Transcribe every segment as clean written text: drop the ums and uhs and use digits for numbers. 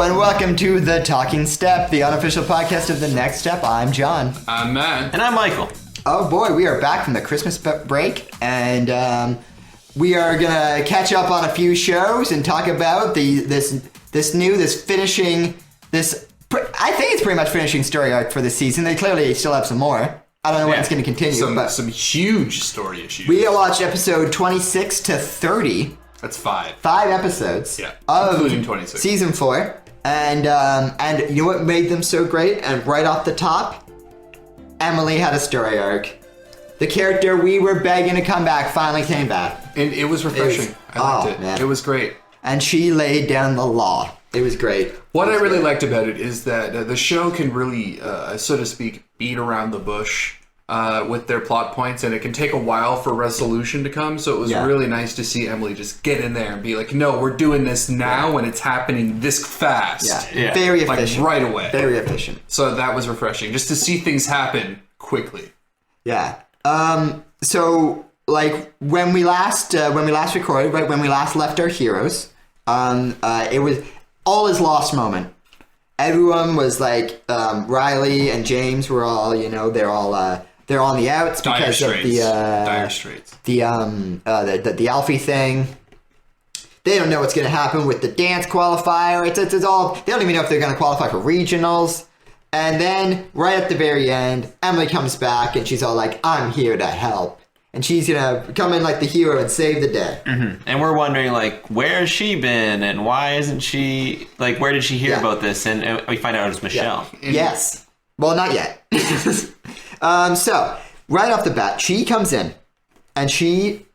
and welcome to The Talking Step, the unofficial podcast of The Next Step. I'm John. I'm Matt. And I'm Michael. Oh boy, we are back from the Christmas break, and we are going to catch up on a few shows and talk about this finishing, I think it's pretty much finishing story arc for the season. They clearly still have some more. I don't know when it's going to continue. Some huge story issues. We watched episode 26 to 30. That's 5. 5 episodes. Yeah, of including 26. Season 4. And you know what made them so great? And right off the top, Emily had a story arc. The character we were begging to come back finally came back. And it was refreshing. I liked it. Man. It was great. And she laid down the law. It was great. What I really liked about it is that the show can really, so to speak, beat around the bush with their plot points, and it can take a while for resolution to come. So it was really nice to see Emily just get in there and be like, no, we're doing this now, and it's happening this fast. Yeah. Very efficient. Like right away. Very efficient. So that was refreshing, just to see things happen quickly. Yeah. So like when we last recorded, right when we last left our heroes, it was all is lost moment. Everyone was like, Riley and James were all, they're on the outs because of the dire straits. The Alfie thing. They don't know what's going to happen with the dance qualifier. It's all, they don't even know if they're going to qualify for regionals. And then right at the very end, Emily comes back and she's all like, I'm here to help. And she's going to come in like the hero and save the day. Mm-hmm. And we're wondering, like, where's she been? And why isn't she, like, where did she hear about this? And we find out it's Michelle. Yeah. Yes. Well, not yet. So, right off the bat, she comes in. And she,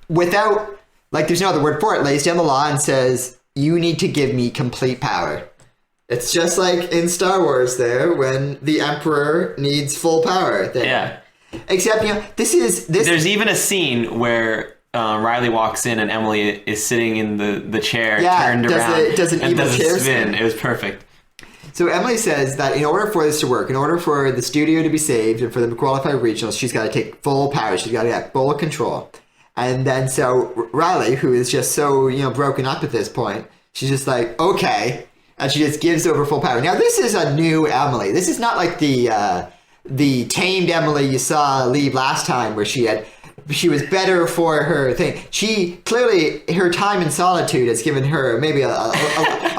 without, like, there's no other word for it, lays down the law and says, you need to give me complete power. It's just like in Star Wars there, when the Emperor needs full power. Yeah. Except, this. There's even a scene where Riley walks in and Emily is sitting in the chair, turned around, does an evil chair spin. It was perfect. So Emily says that in order for this to work, in order for the studio to be saved and for them to qualify regionals, she's got to take full power. She's got to get full control. And then so Riley, who is just so broken up at this point, she's just like, okay, and she just gives over full power. Now this is a new Emily. This is not like the tamed Emily you saw leave last time, where she was better for her thing. She clearly, her time in solitude has given her maybe a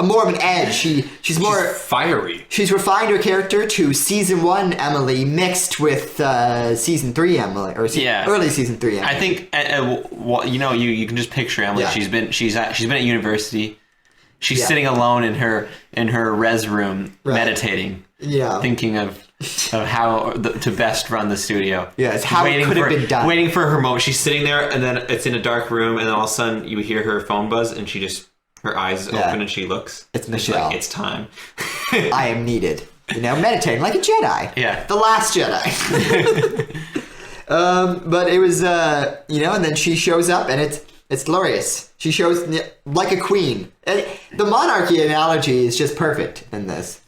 more of an edge. She's more fiery. She's refined her character to season 1 Emily mixed with season 3 Emily, or early season 3 Emily. I think you can just picture Emily. Yeah. She's been at university. She's sitting alone in her res room, meditating, thinking of how to best run the studio. Yeah, it's how it could have been done. Waiting for her moment. She's sitting there, and then it's in a dark room, and then all of a sudden you hear her phone buzz, and her eyes open, and she looks. It's Michelle. Like, it's time. I am needed. Meditating like a Jedi. Yeah. The last Jedi. But it was, and then she shows up, and it's glorious. She shows like a queen. And the monarchy analogy is just perfect in this.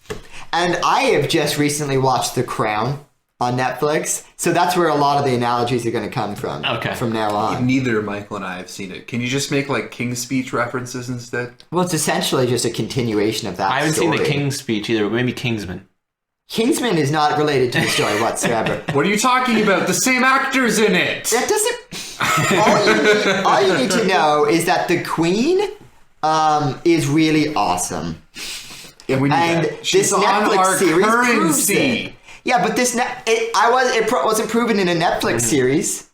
And I have just recently watched The Crown on Netflix, so that's where a lot of the analogies are going to come from. Okay. From now on. Neither Michael and I have seen it. Can you just make like King's Speech references instead? Well, it's essentially just a continuation of that I haven't story. seen the King's Speech either, but maybe Kingsman. Kingsman is not related to the story whatsoever. What are you talking about? The same actor's in it! That doesn't... all you need to know is that the Queen is really awesome. Yeah, we need and that. She's this Netflix on our series currency. proves it. Yeah, but this it wasn't proven in a Netflix series.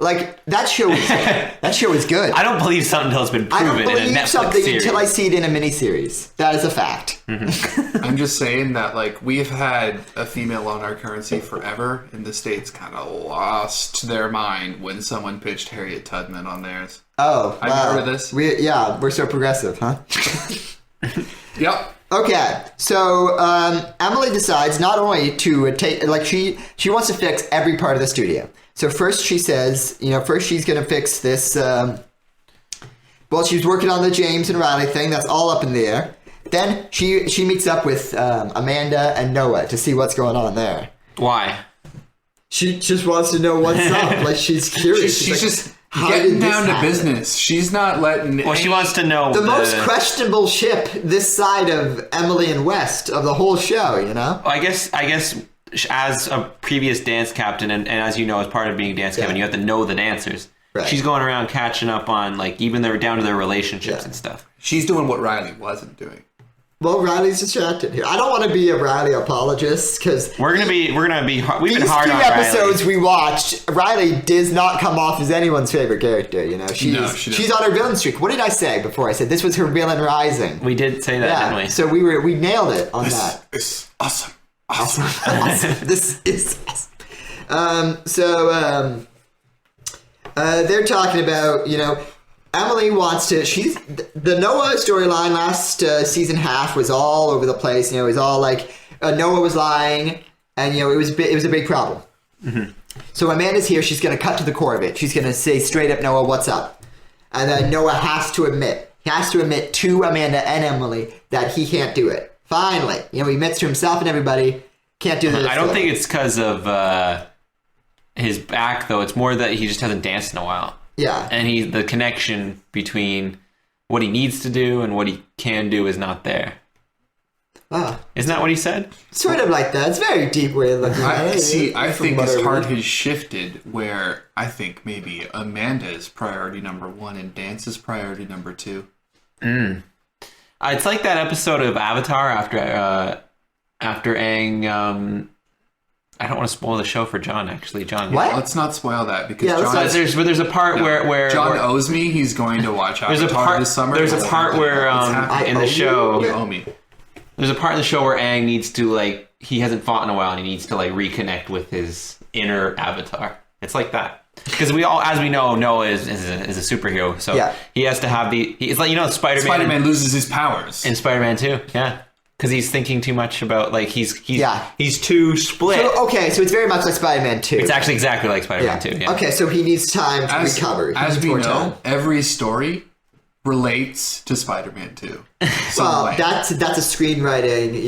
Like that show is good. I don't believe something until it's been proven in a Netflix something series. Until I see it in a miniseries. That is a fact. Mm-hmm. I'm just saying that like we've had a female on our currency forever, and the States kind of lost their mind when someone pitched Harriet Tubman on theirs. Oh, I remember this. We're so progressive, huh? Yep. Okay, so Emily decides not only to take, like she wants to fix every part of the studio. So first she says, first she's going to fix this, she's working on the James and Riley thing, that's all up in the air. Then she meets up with Amanda and Noah to see what's going on there. Why? She just wants to know what's up, like she's curious. She's just getting down to business. She's not letting. Well, she wants to know the most questionable ship this side of Emily and West of the whole show. You know. I guess as a previous dance captain, and as you know, as part of being dance captain, you have to know the dancers. Right. She's going around catching up on like even down to their relationships and stuff. She's doing what Riley wasn't doing. Well, Riley's distracted here. I don't want to be a Riley apologist because we've been hard on Riley. These few episodes we watched, Riley does not come off as anyone's favorite character. You know, she's on her villain streak. What did I say before? I said this was her villain rising. We did say that, didn't we? So we nailed it on that. It's awesome. This is awesome. They're talking about, you know, Emily wants to. The Noah storyline last season half was all over the place. You know, it was all like Noah was lying, and you know it was a big problem. Mm-hmm. So Amanda's here. She's going to cut to the core of it. She's going to say straight up, Noah, what's up? And then Noah has to admit to Amanda and Emily that he can't do it. Finally, you know, he admits to himself and everybody can't do this. I don't think it's because of his back, though. It's more that he just hasn't danced in a while. Yeah. And the connection between what he needs to do and what he can do is not there. Ah. Isn't that what he said? Sort of like that. It's a very deep way of looking at it. See, I think his heart has shifted where I think maybe Amanda is priority number 1 and Dance is priority number 2. It's like that episode of Avatar after Aang... I don't want to spoil the show for John, actually. John, what? Let's not spoil that because there's a part where John owes me. He's going to watch Avatar this summer. There's a part where in the show you owe me. There's a part in the show where Aang needs to he hasn't fought in a while and he needs to reconnect with his inner Avatar. It's like that because we all, as we know, Noah is a superhero, so he has to have it's like Spider-Man. Spider-Man loses his powers in Spider-Man 2. Yeah. Because he's thinking too much about he's too split. So it's very much like Spider-Man 2. It's actually exactly like Spider-Man 2. Yeah. Okay, so he needs time to recover. As we know, every story relates to Spider-Man 2. Well, that's a screenwriting,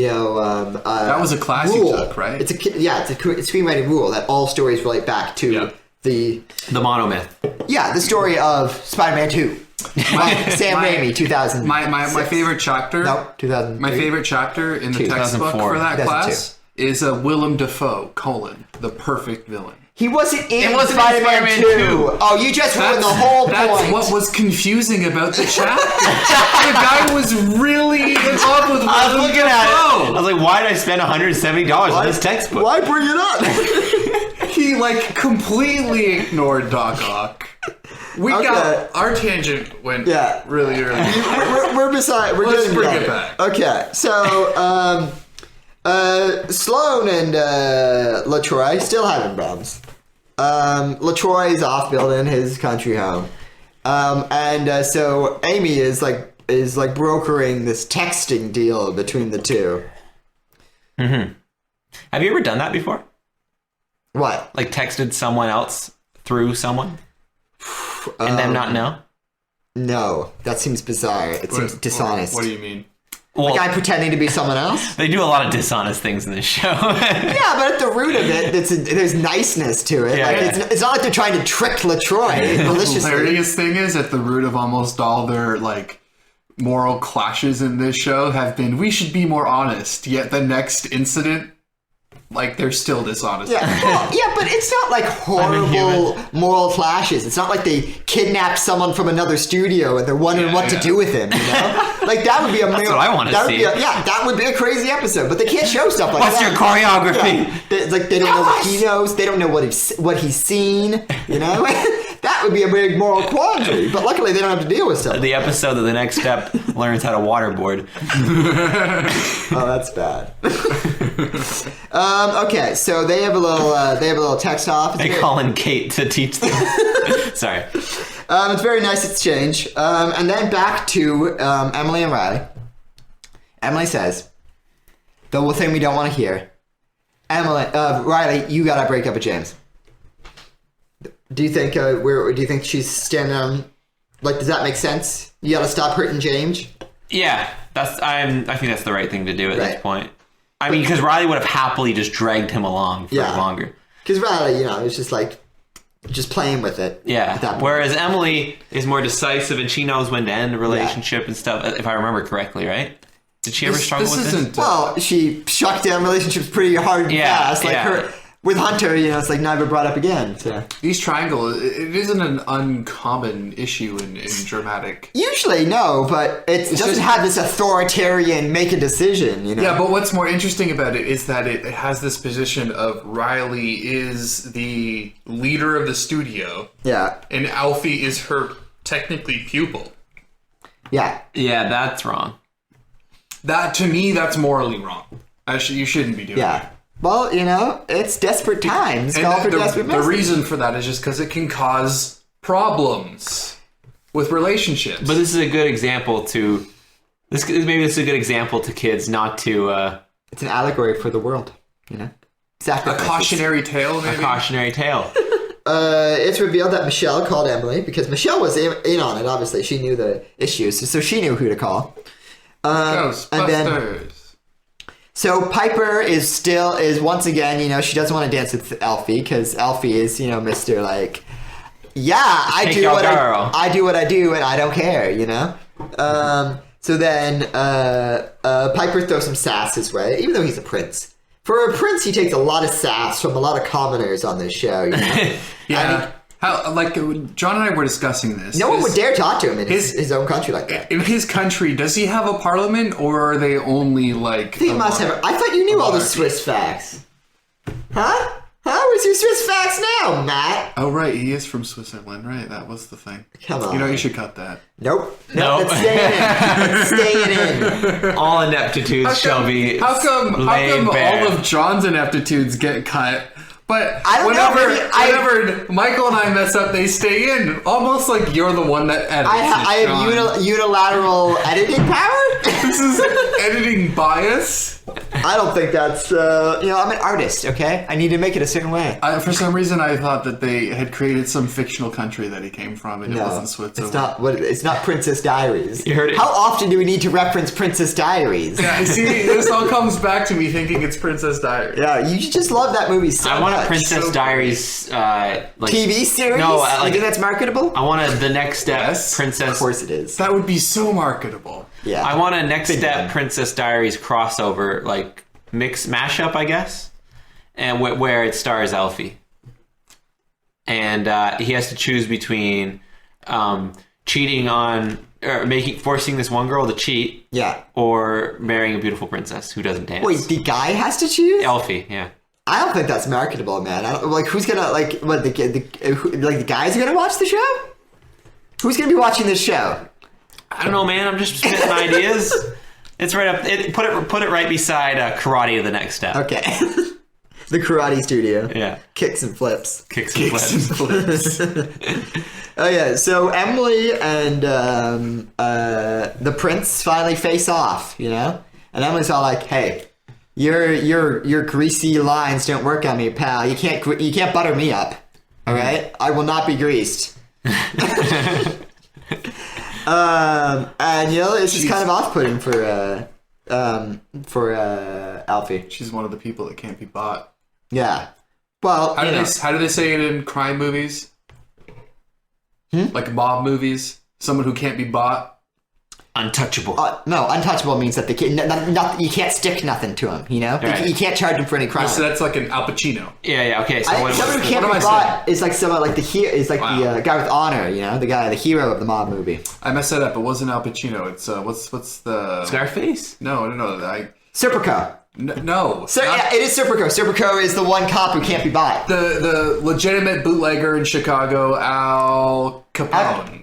that was a class you took, right? It's a screenwriting rule that all stories relate back to the monomyth. Yeah, the story of Spider-Man 2. Sam Raimi, 2000. My favorite chapter. No, 2000. My favorite chapter in the textbook for that class is Willem Dafoe: the perfect villain. He wasn't in Spider-Man 2. Oh, you just ruined the whole point. That's what was confusing about the chapter. The guy was really in love with Willem Dafoe. I was looking at it. I was like, why did I spend $170 on this textbook? Why bring it up? He completely ignored Doc Ock. Our tangent went really early. We're Let's bring it back. Okay, so Sloane and LaTroy still having problems. LaTroy is off building his country home, and so Amy is brokering this texting deal between the two. Mm-hmm. Have you ever done that before? What? Texted someone else through someone? And them not know? No, that seems bizarre. It seems dishonest. What do you mean? Well, guy pretending to be someone else? They do a lot of dishonest things in this show. Yeah, but at the root of it, there's niceness to it. It's not like they're trying to trick LaTroy maliciously. The hilarious thing is, at the root of almost all their moral clashes in this show have been, we should be more honest. Yet the next incident, they're still dishonest. Yeah, but it's not horrible moral clashes. It's not like they kidnapped someone from another studio and they're wondering what to do with him. That would be a. That's what I want to see. That would be a crazy episode. But they can't show stuff like What's that. What's your choreography? Yeah. They don't know what he knows. They don't know what he's seen. That would be a big moral quandary. But luckily, they don't have to deal with stuff. The episode of The Next Step learns how to waterboard. Oh, that's bad. Okay, so they have a little text off. They call in Kate to teach them. Sorry. It's very nice exchange. And then back to Emily and Riley. Emily says, the thing we don't want to hear. Riley, you gotta break up with James. Do you think do you think she's standing on? Does that make sense? You gotta stop hurting James. Yeah, I think that's the right thing to do at this point. I mean, because Riley would have happily just dragged him along for longer. Because Riley, it's just just playing with it. Yeah. Whereas Emily is more decisive and she knows when to end a relationship and stuff, if I remember correctly, right? Did she ever struggle with this? Well, she shut down relationships pretty hard and fast. Like her with Hunter, it's like never brought up again. So. These triangles, it isn't an uncommon issue in dramatic. Usually, no, but it doesn't have this authoritarian make a decision, Yeah, but what's more interesting about it is that it has this position of Riley is the leader of the studio. Yeah. And Alfie is her technically pupil. Yeah. Yeah, that's wrong. That, to me, that's morally wrong. You shouldn't be doing that. Well, it's desperate times. The reason for that is just because it can cause problems with relationships. But this is a good example to... Maybe this is a good example to kids not to... It's an allegory for the world, A cautionary tale, maybe? A cautionary tale. It's revealed that Michelle called Emily, because Michelle was in on it, obviously. She knew the issues, so she knew who to call. Ghostbusters. So Piper is once again, she doesn't want to dance with Alfie because Alfie is, Mr. like, I do what I do and I don't care, So then Piper throws some sass his way, even though he's a prince. For a prince, he takes a lot of sass from a lot of commoners on this show. Yeah. John and I were discussing this. No one would dare talk to him in his own country like that. In his country, does he have a parliament, or are they only like... He must have... I thought you knew all the Swiss facts. Huh? Where's your Swiss facts now, Matt? Oh, right. He is from Switzerland, right? That was the thing. Come on. You should cut that. Nope. It's staying in. All ineptitudes shall be How come all of John's ineptitudes get cut? But whenever Michael and I mess up, they stay in. Almost like you're the one that edits. I have unilateral editing power? This is editing bias? I don't think that's, I'm an artist, okay? I need to make it a certain way. For some reason, I thought that they had created some fictional country that he came from, and it wasn't Switzerland. It's not Princess Diaries. You heard it. How often do we need to reference Princess Diaries? Yeah, see, this all comes back to me thinking it's Princess Diaries. Yeah, you just love that movie so much. I want a Princess Diaries, TV series? No, you think that's marketable? I want the next step Princess... Of course it is. That would be so marketable. Yeah. I want a next step Princess Diaries crossover, mashup, I guess, and where it stars Alfie, and he has to choose between cheating on or forcing this one girl to cheat, or marrying a beautiful princess who doesn't dance. Wait, the guy has to choose? Alfie, yeah. I don't think that's marketable, man. Who's gonna the guys are gonna watch the show? Who's gonna be watching this show? I don't know, man. I'm just spitting ideas. It's right up. Put it right beside Karate: The Next Step. Okay. The Karate Studio. Yeah. Kicks and flips. Kicks and flips. Oh yeah. So Emily and the prince finally face off. And Emily's all like, "Hey, your greasy lines don't work on me, pal. You can't butter me up. All right. I will not be greased." And it's just kind of off-putting for Alfie. She's one of the people that can't be bought. Yeah. Well, how do they say it in crime movies? Like mob movies? Someone who can't be bought? Untouchable. No, untouchable means that you can't stick nothing to him. Right. You can't charge him for any crime. So that's like an Al Pacino. Yeah. Okay. So someone who can't be bought is like someone like the guy with honor. The hero of the mob movie. I messed that up. It wasn't Al Pacino. It's what's the Scarface? No. Serpico. No. Yeah, it is Serpico. Serpico is the one cop who can't be bought. The legitimate bootlegger in Chicago, Al Capone.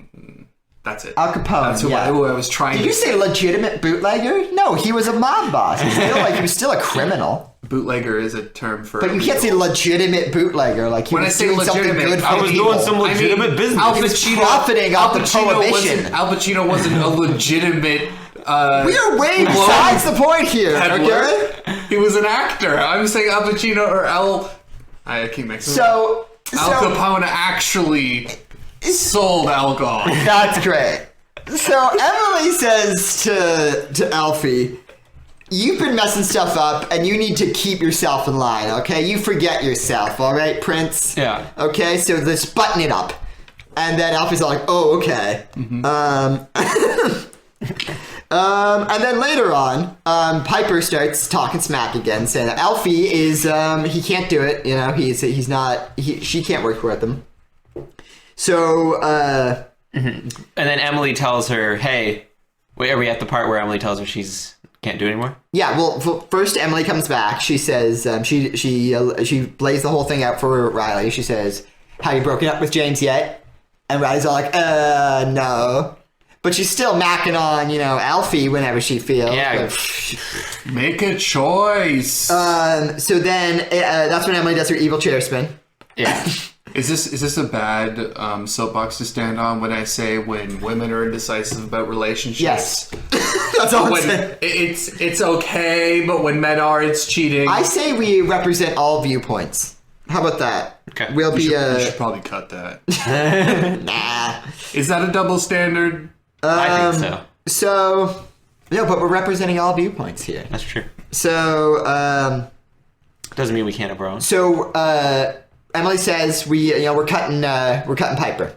That's it. Al Capone. That's who I was trying. Did you say legitimate bootlegger? No, he was a mob boss. He was still a criminal. Bootlegger is a term for. But you can't say legitimate bootlegger. When I say legitimate, I was doing some legitimate business. Al Pacino, profiting off the prohibition. Al Pacino wasn't a legitimate. We are way besides the point here. Okay? He was an actor. I'm saying Al Pacino or I keep mixing. Al Capone actually sold alcohol. That's great. So Emily says to Alfie, you've been messing stuff up, and you need to keep yourself in line, okay? You forget yourself, all right, Prince? Yeah. Okay, so let's button it up. And then Alfie's all like, oh, okay. Mm-hmm. And then later on, Piper starts talking smack again, saying that Alfie is, he can't do it, you know, she can't work with him. So, And then Emily tells her, hey, wait, are we at the part where Emily tells her she's can't do it anymore? Yeah, well, first Emily comes back. She says, she lays the whole thing out for Riley. She says, have you broken up with James yet? And Riley's all like, no. But she's still macking on, you know, Alfie whenever she feels. Yeah. Make a choice. So then that's when Emily does her evil chair spin. Yeah. Is this a bad soapbox to stand on when I say when women are indecisive about relationships? Yes. That's all I'm saying. It's okay, but when men are, it's cheating. I say we represent all viewpoints. How about that? Okay. We should probably cut that. Nah. Is that a double standard? I think so. So, no, but we're representing all viewpoints here. That's true. So, doesn't mean we can't have our own. So, Emily says we're cutting Piper.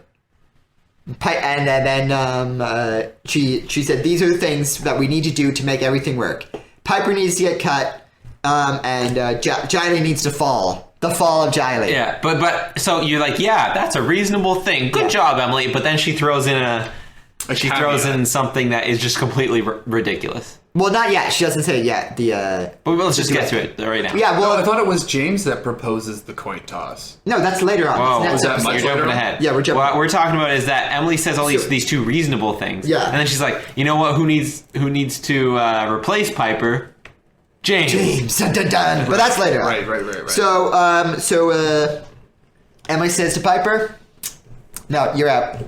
And then she said these are the things that we need to do to make everything work. Piper needs to get cut, and Jiley needs to fall. The fall of Jiley. Yeah, but so you're like, yeah, that's a reasonable thing. Good job, Emily. But then she throws in throws in something that is just completely ridiculous. Well, not yet. She doesn't say it yet. But let's just get to it right now. Yeah, well, I thought it was James that proposes the coin toss. No, that's later on. Oh, That's you're jumping ahead. Yeah, we're jumping. What we're talking about is that Emily says all these two reasonable things. Yeah. And then she's like, you know what? Who needs to replace Piper? James. Dun, dun, dun. But that's later on. Right. So Emily says to Piper, "No, you're out."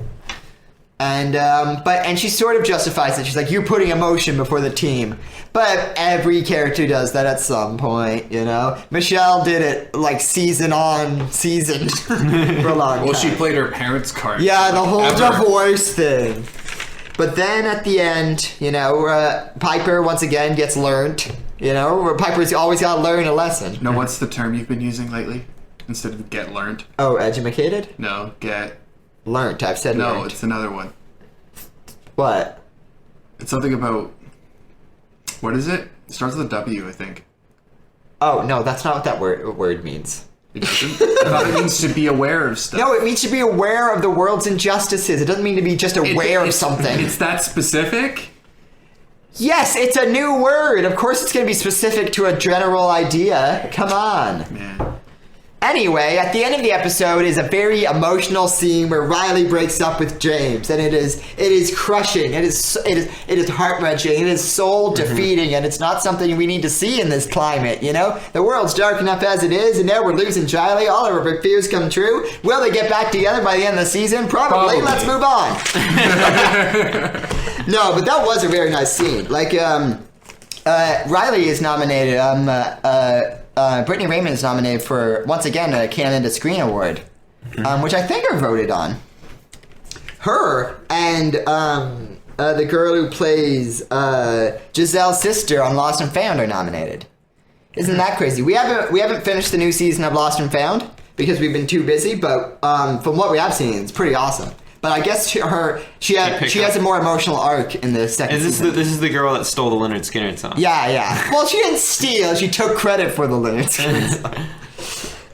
And she sort of justifies it. She's like, "You're putting emotion before the team." But every character does that at some point, you know. Michelle did it like season on season for a long time. Well, she played her parents' card. Yeah, the whole divorce thing. But then at the end, you know, Piper once again gets learned. You know, Piper's always got to learn a lesson. No, what's the term you've been using lately instead of get learned? Oh, educated? No, get learned. I've said no. learned. It's another one. What? It's something about. What is it? It starts with a W, I think. Oh no, that's not what that word means. It doesn't? I thought it means to be aware of stuff. No, it means to be aware of the world's injustices. It doesn't mean to be just aware of something. It's that specific? Yes, it's a new word. Of course it's going to be specific to a general idea. Come on. Man. Anyway, at the end of the episode is a very emotional scene where Riley breaks up with James, and it is crushing. It is heart-wrenching. It is soul-defeating, and it's not something we need to see in this climate, you know? The world's dark enough as it is, and now we're losing Jiley. All of our fears come true. Will they get back together by the end of the season? Probably. Let's move on. No, but that was a very nice scene. Like, Riley is nominated. Brittany Raymond is nominated for, once again, a Canada Screen Award, which I think are voted on. Her and the girl who plays Giselle's sister on Lost and Found are nominated. Isn't that crazy? We haven't finished the new season of Lost and Found because we've been too busy, but from what we have seen, it's pretty awesome. But I guess she has a more emotional arc in the second season. This is the girl that stole the Lynyrd Skynyrd song. Yeah. Well, she didn't steal. She took credit for the Lynyrd Skynyrd song.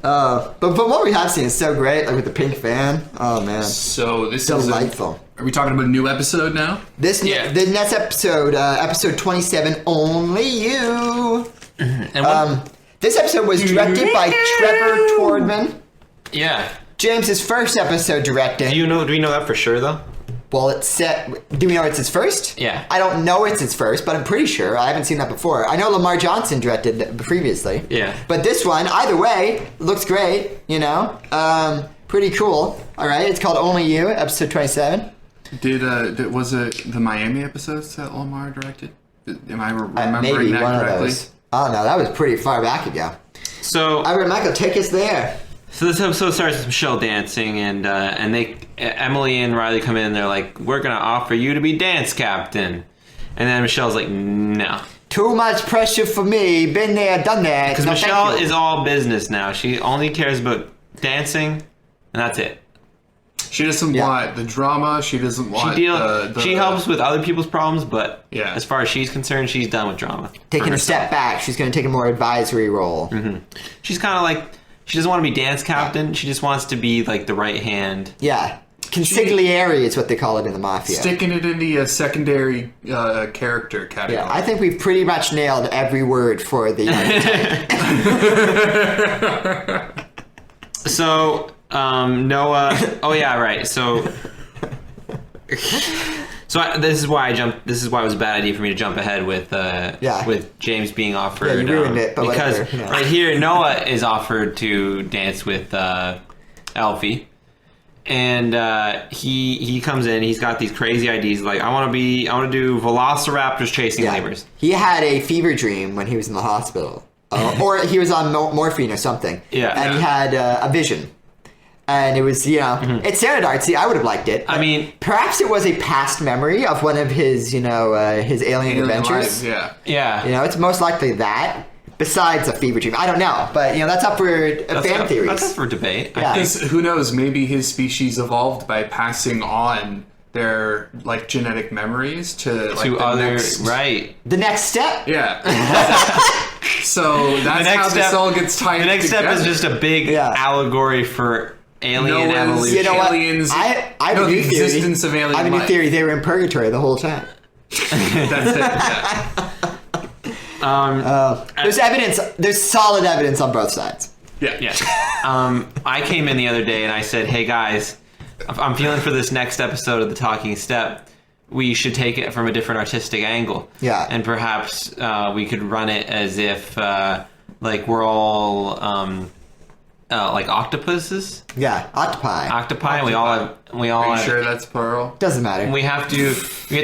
But from what we have seen, it's so great. Like with the pink fan. Oh man. So this delightful. Are we talking about a new episode now? The next episode, episode 27, Only You. And this episode was directed by Trevor Twardman. Yeah. James's first episode directing. Do we know that for sure though? Well, it's set. Do we know it's his first? Yeah. I don't know it's his first, but I'm pretty sure. I haven't seen that before. I know Lamar Johnson directed previously. Yeah. But this one, either way, looks great. You know, pretty cool. All right, it's called Only You, episode 27. Was it the Miami episodes that Lamar directed? Am I remembering maybe that one correctly? Of those. Oh no, that was pretty far back ago. So, all right, Michael, take us there. So this episode starts with Michelle dancing, and Emily and Riley come in, and they're like, "We're gonna offer you to be dance captain," and then Michelle's like, "No." Too much pressure for me. Been there, done that. Because Michelle is all business now. She only cares about dancing, and that's it. She doesn't want the drama. She doesn't want she helps with other people's problems, but yeah. as far as she's concerned, she's done with drama. Taking a step back. She's going to take a more advisory role. Mm-hmm. She's kind of like, she doesn't want to be dance captain. She just wants to be like the right hand. Yeah. Consigliere is what they call it in the mafia. Sticking it in the secondary character category. Yeah, I think we've pretty much nailed every word for the archetype. So, Noah... Oh, yeah, right. So this is why it was a bad idea for me to jump ahead with James being offered. Yeah, you ruined it, but because whatever, you know. Right here, Noah is offered to dance with Elfie. And he comes in. He's got these crazy ideas. Like, I want to do velociraptors chasing lemurs. He had a fever dream when he was in the hospital, or he was on morphine or something. Yeah, and he had a vision, and it was it sounded artsy. I would have liked it. I mean, perhaps it was a past memory of one of his his alien adventures. Lives, yeah. It's most likely that. Besides a fever dream, I don't know, but that's up for fan theories. That's up for debate. Yeah. Who knows? Maybe his species evolved by passing on their genetic memories to others. Right. The next step. Yeah. So that's how this all gets tied together. The next step is just a big allegory for alien evolution. You know what? Aliens. I have a new theory. Existence of alien I have a new life. theory. They were in purgatory the whole time. That's it. Yeah. There's evidence. There's solid evidence on both sides. Yeah. I came in the other day and I said, "Hey guys, I'm feeling for this next episode of The Talking Step. We should take it from a different artistic angle. Yeah, and perhaps we could run it as if we're all like octopuses. Yeah, octopi. Octopi. We all have. Are you sure that's plural? Doesn't matter. We have to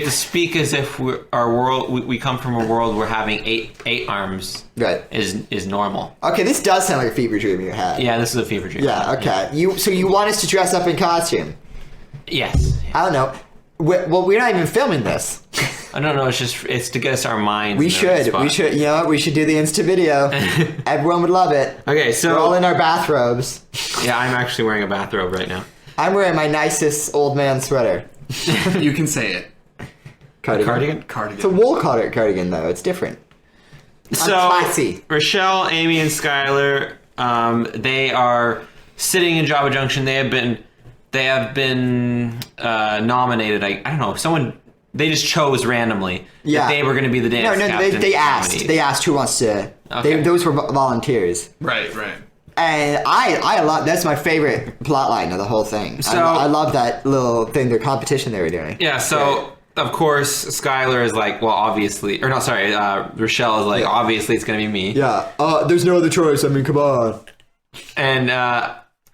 speak as if we come from a world where having eight arms is normal. Okay, this does sound like a fever dream you had. Yeah, this is a fever dream. Yeah. Okay. So you want us to dress up in costume? Yes. I don't know. Well, we're not even filming this. I don't know. It's to get us our minds. We should. You know what? We should do the Insta video. Everyone would love it. Okay, so we're all in our bathrobes. Yeah, I'm actually wearing a bathrobe right now. I'm wearing my nicest old man sweater. You can say it. Cardigan. Cardigan. It's a wool cardigan though. It's different. So classy. Rochelle, Amy, and Skylar, they are sitting in Java Junction. They have been nominated. I don't know. They just chose randomly that they were going to be the dance captain. No, they asked. They asked who wants to. Okay. Those were volunteers. Right. And I love. That's my favorite plot line of the whole thing. So I love that little thing, their competition they were doing. Yeah. So of course Skylar is like, well, obviously, or no, sorry, Rochelle is like, obviously it's going to be me. Yeah. There's no other choice. I mean, come on. And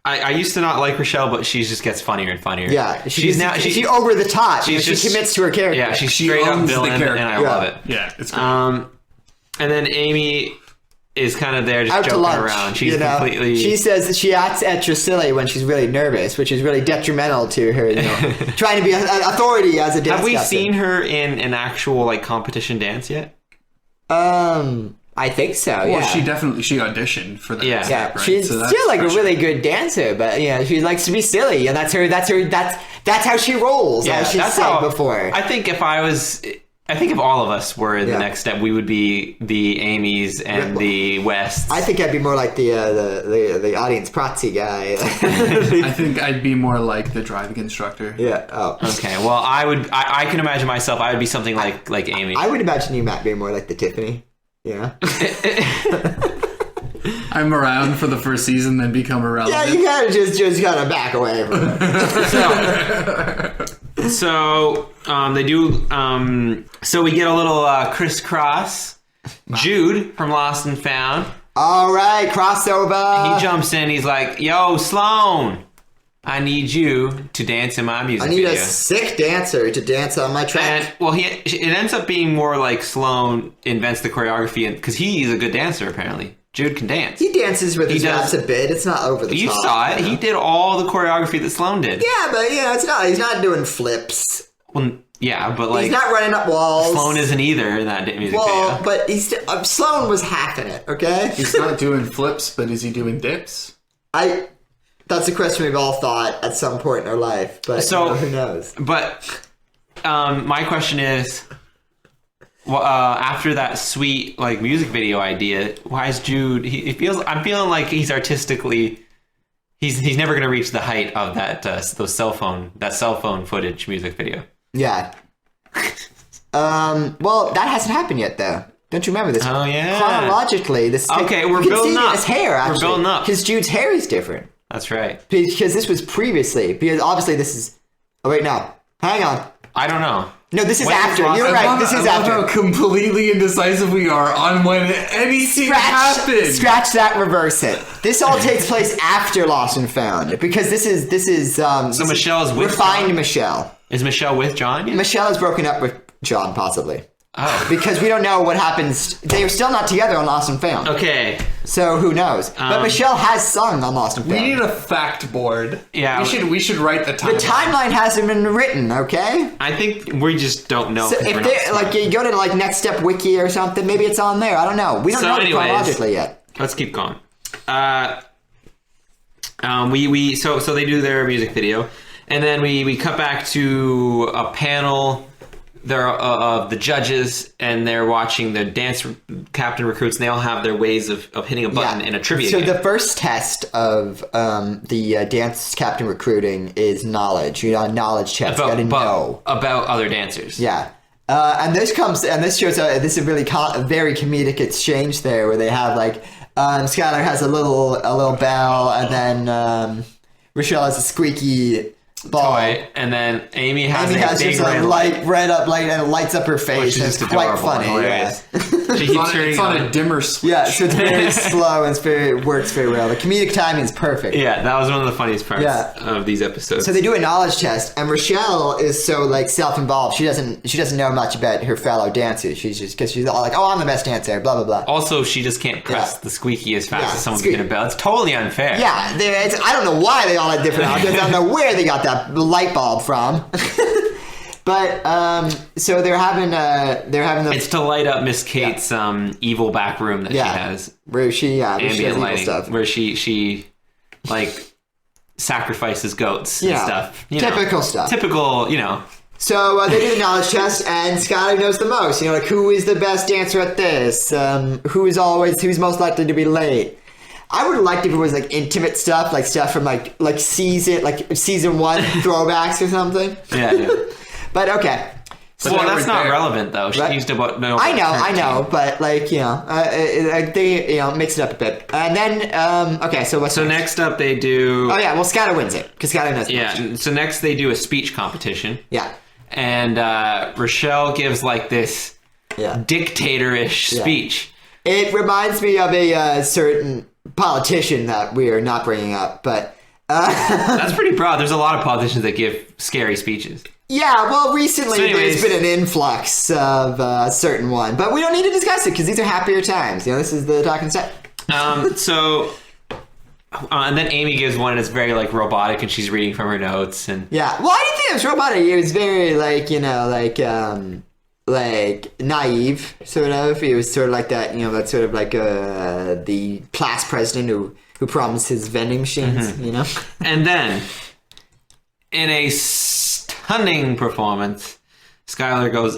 I used to not like Rochelle, but she just gets funnier and funnier. Yeah, she's over the top. She commits to her character. Yeah, she's straight up villain, and I love it. Yeah, it's great. And then Amy is kind of there just out joking to lunch, around. She's completely. She says that she acts extra silly when she's really nervous, which is really detrimental to her. Trying to be an authority as a dance. Have we captain. seen her in an actual competition dance yet? I think so. Well, yeah, she auditioned for that. Yeah, right? She's still a really good dancer, but she likes to be silly, and that's how she rolls. Yeah, as she said before. I think if all of us were in the next step, we would be the Amy's and the Wests. I think I'd be more like the audience proxy guy. I think I'd be more like the driving instructor. Yeah. Oh. Okay. Well, I can imagine myself. I would be something like Amy. I would imagine you, Matt, being more like the Tiffany. Yeah. I'm around for the first season, then become irrelevant. Yeah, you gotta just gotta back away from it. So they do. So we get a little crisscross. Jude from Lost and Found. All right, crossover. He jumps in. He's like, "Yo, Sloan, I need you to dance in my music video. I need a sick dancer to dance on my track." And it ends up being more like Sloan invents the choreography, because he's a good dancer apparently. Jude can dance. He dances with his raps a bit. It's not over the top. You saw it. He did all the choreography that Sloan did. Yeah, but it's not. He's not doing flips. Well, Yeah, but like he's not running up walls. Sloan isn't either in that music video. But Sloan was half in it. Okay, he's not doing flips, but is he doing dips? That's a question we've all thought at some point in our life, but who knows? But my question is, after that sweet like music video idea, why is Jude? I'm feeling like he's artistically. He's never going to reach the height of that cell phone footage music video. Yeah. Well, that hasn't happened yet, though. Don't you remember this? Oh yeah. Chronologically, this. Okay, we're building up. His hair, actually. We're building up because Jude's hair is different. That's right. Because this was previously. Because obviously this is. Oh wait, no. Hang on. I don't know. No, this is after. You're right. This is after. I love how completely indecisive we are on when anything happened. Scratch that. Reverse it. This all takes place after Lost and Found because this is. So Michelle is with refined John? Michelle. Is Michelle with John yet? Michelle is broken up with John, possibly. Oh. Because we don't know what happens. They are still not together on Lost and Found. Okay. So who knows? But Michelle has sung on Lost and Found. We need a fact board. Yeah. We should write the timeline. The timeline hasn't been written, okay? I think we just don't know. So if they like you go to like Next Step Wiki or something, maybe it's on there. I don't know. We don't know chronologically yet. Let's keep going. So they do their music video, and then we cut back to a panel there of the judges, and they're watching the dance captain recruits, and they all have their ways of hitting a button in a trivia game. So the first test of the dance captain recruiting is knowledge. You know, knowledge checks. You got to know about other dancers. Yeah. And this shows this is really very comedic exchange there, where they have like Skylar has a little bell, and then Rochelle has a squeaky ball. Toy, and then Amy has just a red up light, and it lights up her face. It's quite funny. Yeah. She keeps turning it's on a dimmer switch. Yeah, so it's very slow and it works very well. The comedic timing is perfect. Yeah, that was one of the funniest parts of these episodes. So they do a knowledge test, and Rochelle is so like self-involved. She doesn't know much about her fellow dancers. She's just because she's all like, "Oh, I'm the best dancer." Blah blah blah. Also, she just can't press the squeaky as fast as someone's getting a bell. It's totally unfair. Yeah, I don't know why they all had different outfits. I don't know where they got that light bulb from. But so they're having the. It's to light up Miss Kate's evil back room that she has. Where she ambient lighting stuff. Where she like sacrifices goats and stuff. Typical stuff. Typical, So they do the knowledge test, and Skylar knows the most. Like who is the best dancer at this? Who's most likely to be late? I would have liked if it was like intimate stuff, like stuff from like season 1 throwbacks or something. Yeah. But okay. Well, that's not relevant though. She needs to know. I know, but like they mix it up a bit, and then okay. So what's next up? They do. Oh yeah, well Skylar wins it because Skylar knows. Yeah. So next they do a speech competition. Yeah. And Rochelle gives like this dictator-ish speech. It reminds me of a certain politician that we are not bringing up, but that's pretty broad. There's a lot of politicians that give scary speeches. Yeah, well, recently there's been an influx of a certain one, but we don't need to discuss it because these are happier times. This is the talking set. And then Amy gives one, and it's very like robotic, and she's reading from her notes. And yeah, well, I didn't think it was robotic. It was very like naive, sort of. It was sort of like that, that's sort of like the class president who promises vending machines, And then, in a stunning performance, Skylar goes,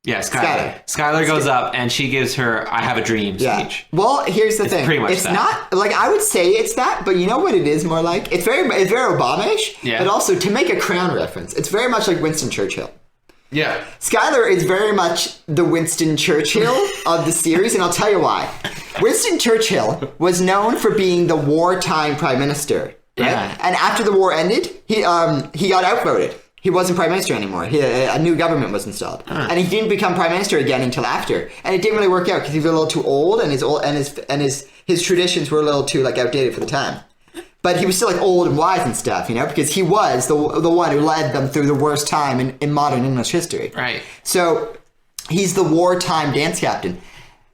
Skylar goes up and she gives her "I have a dream" speech. Well, here's the thing. Pretty much it's not like I would say it's that, but you know what it is more like? It's very Obama-ish, but also to make a Crown reference, it's very much like Winston Churchill. Yeah. Skylar is very much the Winston Churchill of the series, and I'll tell you why. Winston Churchill was known for being the wartime prime minister. Right? Yeah. And after the war ended, he got outvoted. He wasn't prime minister anymore. A new government was installed, and he didn't become prime minister again until after. And it didn't really work out because he was a little too old, and his traditions were a little too like outdated for the time. But he was still like old and wise and stuff, because he was the one who led them through the worst time in modern English history. Right. So he's the wartime dance captain.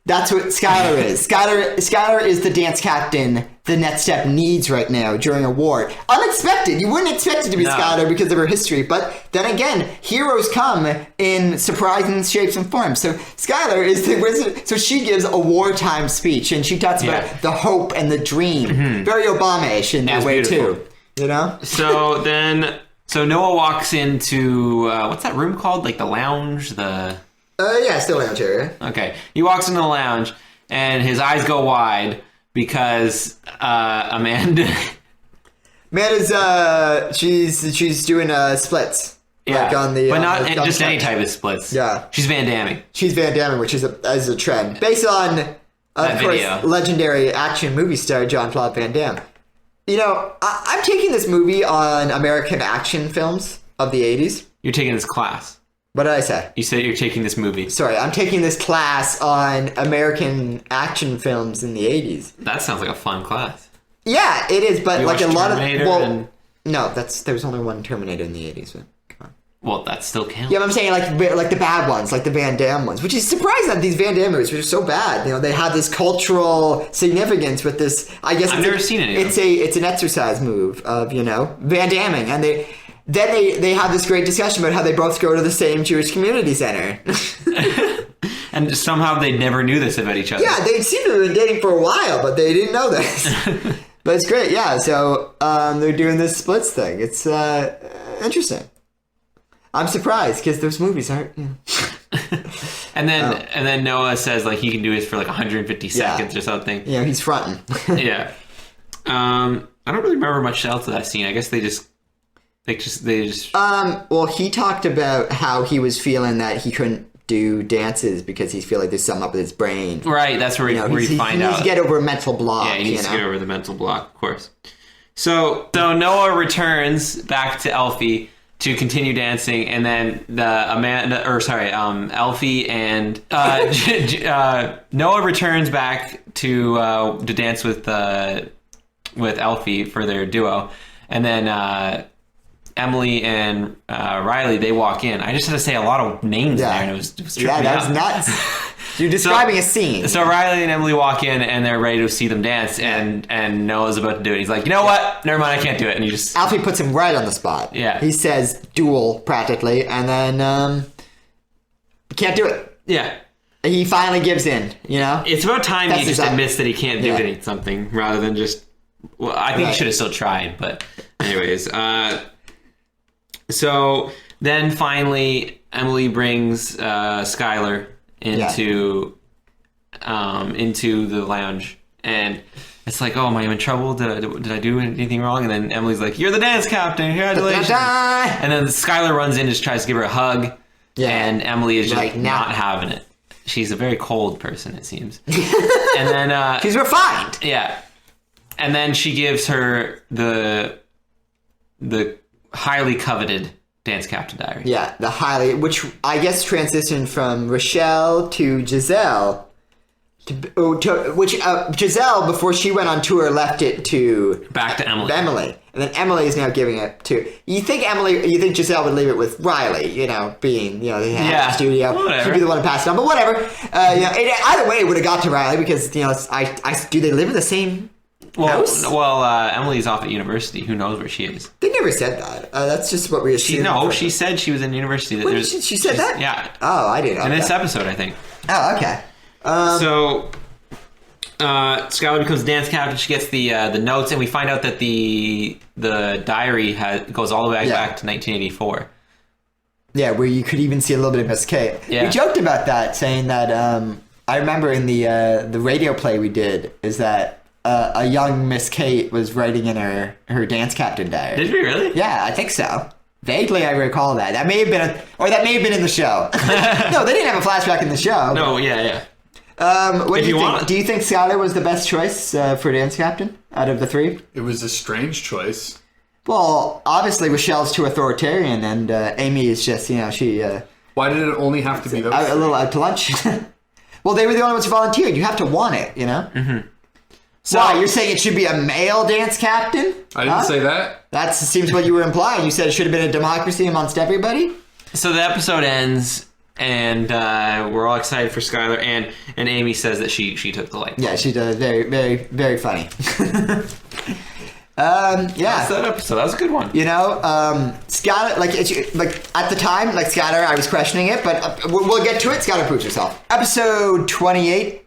That's what Skylar is. Skylar is the dance captain the NetStep needs right now during a war. Unexpected. You wouldn't expect it to be Skylar because of her history. But then again, heroes come in surprising shapes and forms. So Skylar is the wizard. So she gives a wartime speech, and she talks about the hope and the dream. Mm-hmm. Very Obama-ish in that way, too. You know? So Noah walks into, what's that room called? Like the lounge? Yeah, still lounge area. Okay. He walks into the lounge, and his eyes go wide because Amanda's she's doing splits. Yeah, like on the, but not just any type of splits. Yeah. She's Van Damming. She's Van Damming, which is a trend. Based on, of course, legendary action movie star Jean-Claude Van Damme. You know, I'm taking this movie on American action films of the 80s. You're taking this class. What did I say? You said you're taking this movie. Sorry, I'm taking this class on American action films in the 80s. That sounds like a fun class. Yeah, it is, but you like a lot Terminator of... No, there was only one Terminator in the 80s. But come on. Well, that still counts. Yeah, but I'm saying like the bad ones, like the Van Damme ones, which is surprising that these Van Damme movies were so bad. You know, they have this cultural significance with this. I guess I've never seen it. It's an exercise move of, you know, Van Damming, and they have this great discussion about how they both go to the same Jewish community center. And somehow they never knew this about each other. Yeah, they seem to have been dating for a while, but they didn't know this. But it's great, yeah. So they're doing this splits thing. It's interesting. I'm surprised because those movies aren't. You know. And then Noah says like he can do this for like 150 seconds or something. Yeah, he's fronting. Yeah. I don't really remember much else of that scene. I guess they just. Well, he talked about how he was feeling that he couldn't do dances because he's feeling like there's something up with his brain. Right, that's where you find out. He needs to get over a mental block. Yeah, he needs to get over the mental block, of course. So Noah returns back to Elfie to continue dancing, and then Elfie and Noah returns back to dance with Elfie for their duo, and then Emily and Riley, they walk in. I just had to say a lot of names there, and it was tripping me out. Nuts. You're describing a scene. So Riley and Emily walk in, and they're ready to see them dance, and Noah's about to do it. He's like, you know what? Never mind, I can't do it. And he just... Alfie puts him right on the spot. Yeah. He says duel, practically, and then can't do it. Yeah. He finally gives in, you know? It's about time he just admits that he can't do something, rather than just... Well, I think he should have still tried, but anyways... So then finally, Emily brings Skylar into the lounge, and it's like, oh, am I in trouble? Did I do anything wrong? And then Emily's like, you're the dance captain, congratulations! And then Skylar runs in, just tries to give her a hug, and Emily is just like, not having it. She's a very cold person, it seems. And then she's refined. Yeah, and then she gives her the highly coveted Dance Captain Diary. Yeah, which I guess transitioned from Rochelle to Giselle. Giselle, before she went on tour, left it back to Emily. And then Emily is now giving it to... You think Giselle would leave it with Riley, you know, being, you know, they have the studio. Whatever. She'd be the one to pass it on, but whatever. You know, either way, it would have got to Riley because, you know, do they live in the same... house? Well, Emily's off at university. Who knows where she is? They never said that. That's just what we assumed. She said she was in university. She said that? Yeah. Oh, I didn't know. In this episode, I think. Oh, okay. So, Skylar becomes dance captain. She gets the notes, and we find out that the diary goes all the way back to 1984. Yeah, where you could even see a little bit of Miss Kate. Yeah. We joked about that, saying that I remember in the radio play we did is that a young Miss Kate was writing in her dance captain diary. Did we really? Yeah, I think so. Vaguely, I recall that. That may have been in the show. No, they didn't have a flashback in the show. No, yeah. What do you think? Do you think Skylar was the best choice for dance captain out of the three? It was a strange choice. Well, obviously Rochelle's too authoritarian, and Amy is just, you know, she... Why did it only have to be those a little out to lunch? Well, they were the only ones who volunteered. You have to want it, you know? Mm-hmm. So, why, you're saying it should be a male dance captain? I didn't say that. That seems what you were implying. You said it should have been a democracy amongst everybody? So the episode ends, And we're all excited for Skylar, and Amy says that she took the light. Yeah, she does. Very, very, very funny. Yeah. That's that episode. That was a good one. You know, Skylar, like at the time, like Skylar, I was questioning it, but we'll get to it. Skylar proves herself. Episode 28,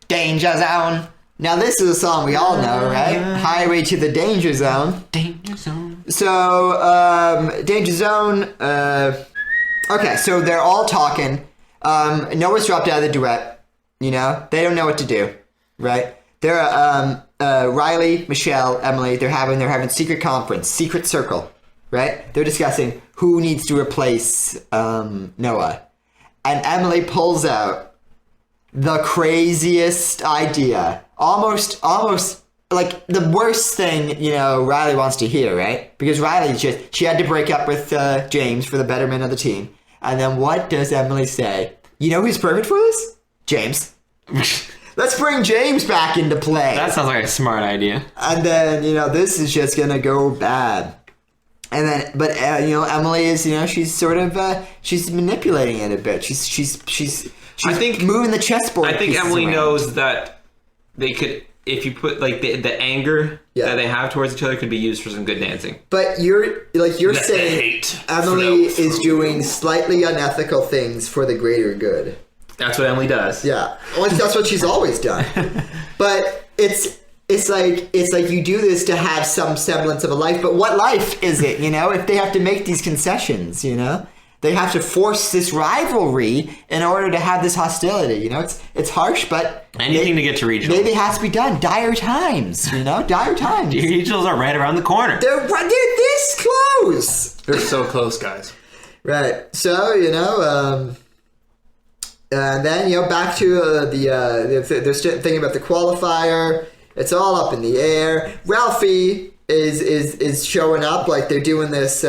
Danger Zone. Now this is a song we all know, right? Highway to the Danger Zone. Danger Zone. So, Danger Zone. Okay, so they're all talking. Noah's dropped out of the duet. You know, they don't know what to do, right? They're Riley, Michelle, Emily. They're having secret conference, secret circle, right? They're discussing who needs to replace Noah, and Emily pulls out the craziest idea, almost like the worst thing, you know, Riley wants to hear, right? Because Riley she had to break up with James for the betterment of the team. And then what does Emily say? You know who's perfect for this? James. Let's bring James back into play. That sounds like a smart idea. And then, you know, this is just gonna go bad. And then, but you know, Emily is, you know, she's sort of she's manipulating it a bit. She's I think moving the chessboard. I think Emily knows that they could, if you put like the anger that they have towards each other, could be used for some good dancing. But you're saying Emily is doing slightly unethical things for the greater good. That's what Emily does. Yeah, well, that's what she's always done. But it's like you do this to have some semblance of a life. But what life is it? You know, if they have to make these concessions, you know. They have to force this rivalry in order to have this hostility. You know, it's harsh, but anything to get to regionals. Maybe it has to be done. Dire times, you know, dire times. Regionals are right around the corner. They're this close. They're so close, guys. Right. So you know, and then you know, back to they're thinking about the qualifier. It's all up in the air. Ralphie is showing up, like they're doing this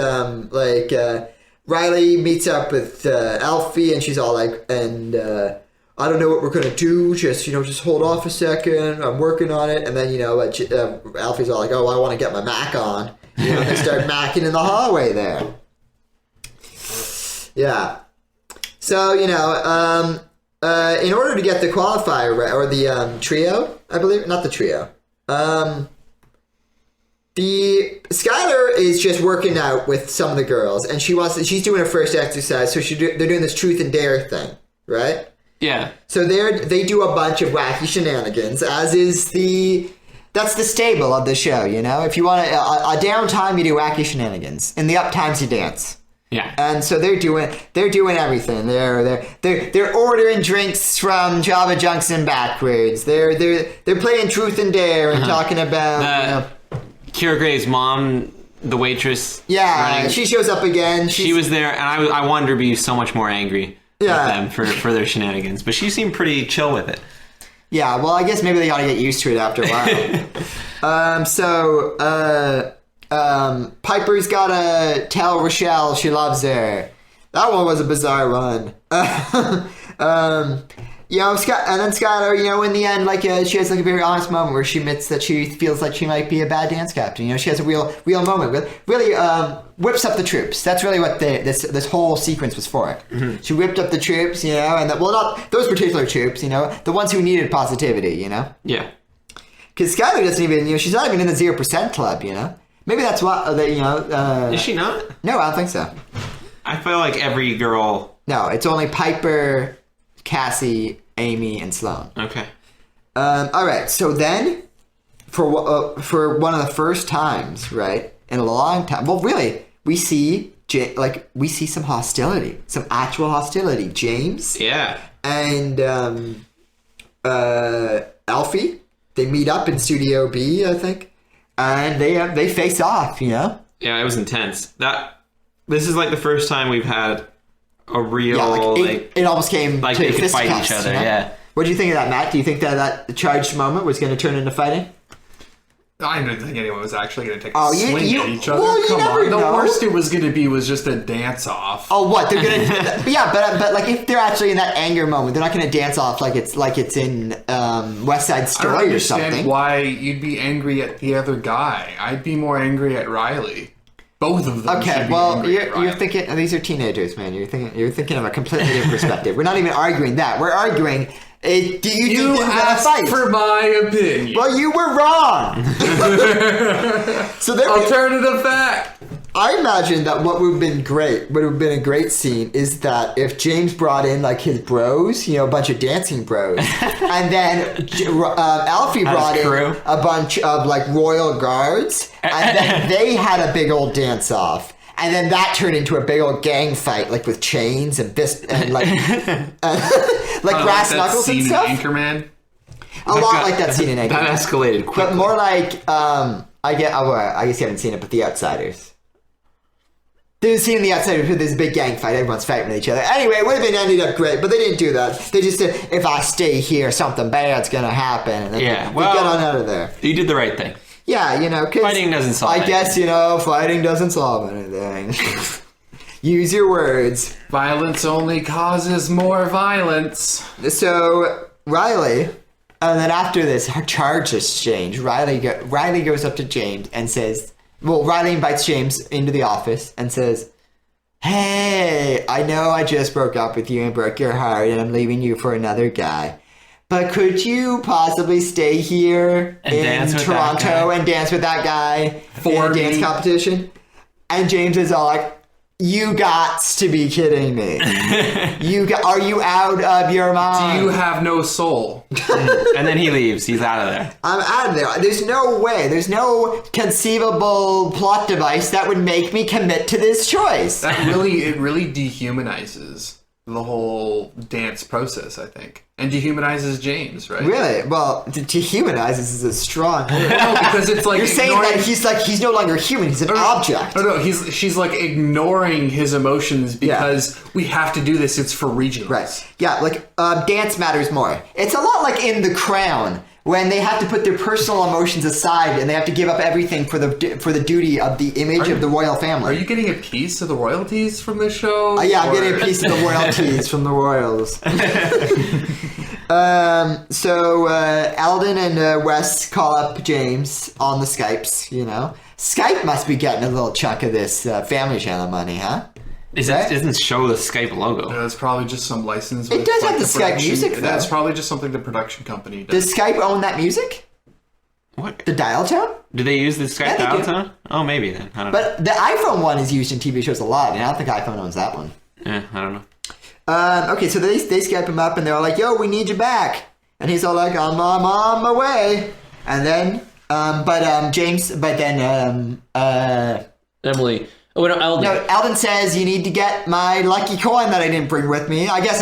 Riley meets up with Alfie, and she's all like, and I don't know what we're gonna do. Just hold off a second. I'm working on it. And then you know, Alfie's all like, oh, I want to get my Mac on. You know, they start macking in the hallway there. Yeah. So you know, in order to get the qualifier or the trio, I believe, not the trio. The Skylar is just working out with some of the girls, and she's doing her first exercise, so they're doing this truth and dare thing, right? Yeah. So they do a bunch of wacky shenanigans, as is that's the stable of the show, you know? If you want a downtime, you do wacky shenanigans. In the up times, you dance. Yeah. And so they're doing everything. They're ordering drinks from Java Junction backwards. They're playing truth and dare and talking about you know, Kira Gray's mom, the waitress. Yeah, running, she shows up again. She was there, and I wanted her to be so much more angry with them for their shenanigans, but she seemed pretty chill with it. Yeah, well, I guess maybe they ought to get used to it after a while. Piper's gotta tell Rochelle she loves her. That one was a bizarre one. You know, and then Skylar, you know, in the end, like she has like a very honest moment where she admits that she feels like she might be a bad dance captain. You know, she has a real moment. Really whips up the troops. That's really what this whole sequence was for. Mm-hmm. She whipped up the troops, you know, and not those particular troops, you know, the ones who needed positivity, you know. Yeah. Because Skylar doesn't even, you know, she's not even in the 0% club, you know. Maybe that's why, you know. Is she not? No, I don't think so. I feel like every girl. No, it's only Piper, Cassie, Amy, and Sloane. Okay. All right. So then, for one of the first times, right, in a long time. Well, really, we see some hostility, some actual hostility. James. Yeah. And Alfie. They meet up in Studio B, I think, and they face off. You know. Yeah, it was intense. This is like the first time we've had a real it almost came like to they could fight fisticuffs, each other. You know? Yeah. What do you think of that, Matt? Do you think that charged moment was going to turn into fighting? I didn't think anyone was actually going to take a swing at each other. Well, Come on. know. The worst it was going to be was just a dance off. Oh, what they're going to? Yeah, but like if they're actually in that anger moment, they're not going to dance off like it's in West Side Story I don't or something. understand why you'd be angry at the other guy. I'd be more angry at Riley. both of them. Okay, should be well, angry at you're Riley. thinking these are teenagers, man. You're thinking of a completely different perspective. We're not even arguing that. We're arguing. Do you think You they're gonna asked fight? for my opinion. Well, you were wrong. So there. Alternative fact. I imagine that what would have been a great scene is that if James brought in like his bros, a bunch of dancing bros, and then Alfie brought in a bunch of like royal guards, and then they had a big old dance off. And then that turned into a big old gang fight, like with chains and like brass knuckles and stuff. Anchorman. A lot like that scene in Anchorman. That escalated quickly. But more like I guess you haven't seen it, but The Outsiders. There's a scene in The Outsiders where there's a big gang fight. Everyone's fighting with each other. Anyway, it would have ended up great, but they didn't do that. They just said, if I stay here, something bad's gonna happen. And then they get on out of there. You did the right thing. Yeah, cause fighting doesn't solve anything. I guess, fighting doesn't solve anything. Use your words. Violence only causes more violence. So, Riley, and then after this charge exchange, Riley goes up to James and says, Riley invites James into the office and says, hey, I know I just broke up with you and broke your heart and I'm leaving you for another guy. But could you possibly stay here in Toronto and dance with that guy in a dance competition? And James is all like, you gots to be kidding me. Are you out of your mind? Do you have no soul? And then he leaves. He's out of there. I'm out of there. There's no way. There's no conceivable plot device that would make me commit to this choice. It really dehumanizes the whole dance process, I think. And dehumanizes James, right? Really? Well, dehumanizes is a strong word. No, because it's like you're saying that he's no longer human. He's an object. No. She's like ignoring his emotions because we have to do this. It's for regionals. Right. Yeah. Like dance matters more. It's a lot like in The Crown when they have to put their personal emotions aside and they have to give up everything for the duty of the image of the royal family. Are you getting a piece of the royalties from this show? Yeah, I'm getting a piece of the royalties from the royals. So Alden and Wes call up James on the Skypes, Skype must be getting a little chunk of this Family Channel money, huh? It doesn't show the Skype logo. It's probably just some license. It does have the Skype music, though. That's probably just something the production company does. Does Skype own that music? What? The dial tone? Do they use the Skype dial tone? Oh, maybe then. I don't know. But the iPhone one is used in TV shows a lot, and I don't think iPhone owns that one. Yeah, I don't know. Okay, so they Skype him up, and they're all like, yo, we need you back. And he's all like, I'm on my way. And then, Emily. Oh, no, Alden. No, Alden says you need to get my lucky coin that I didn't bring with me. I guess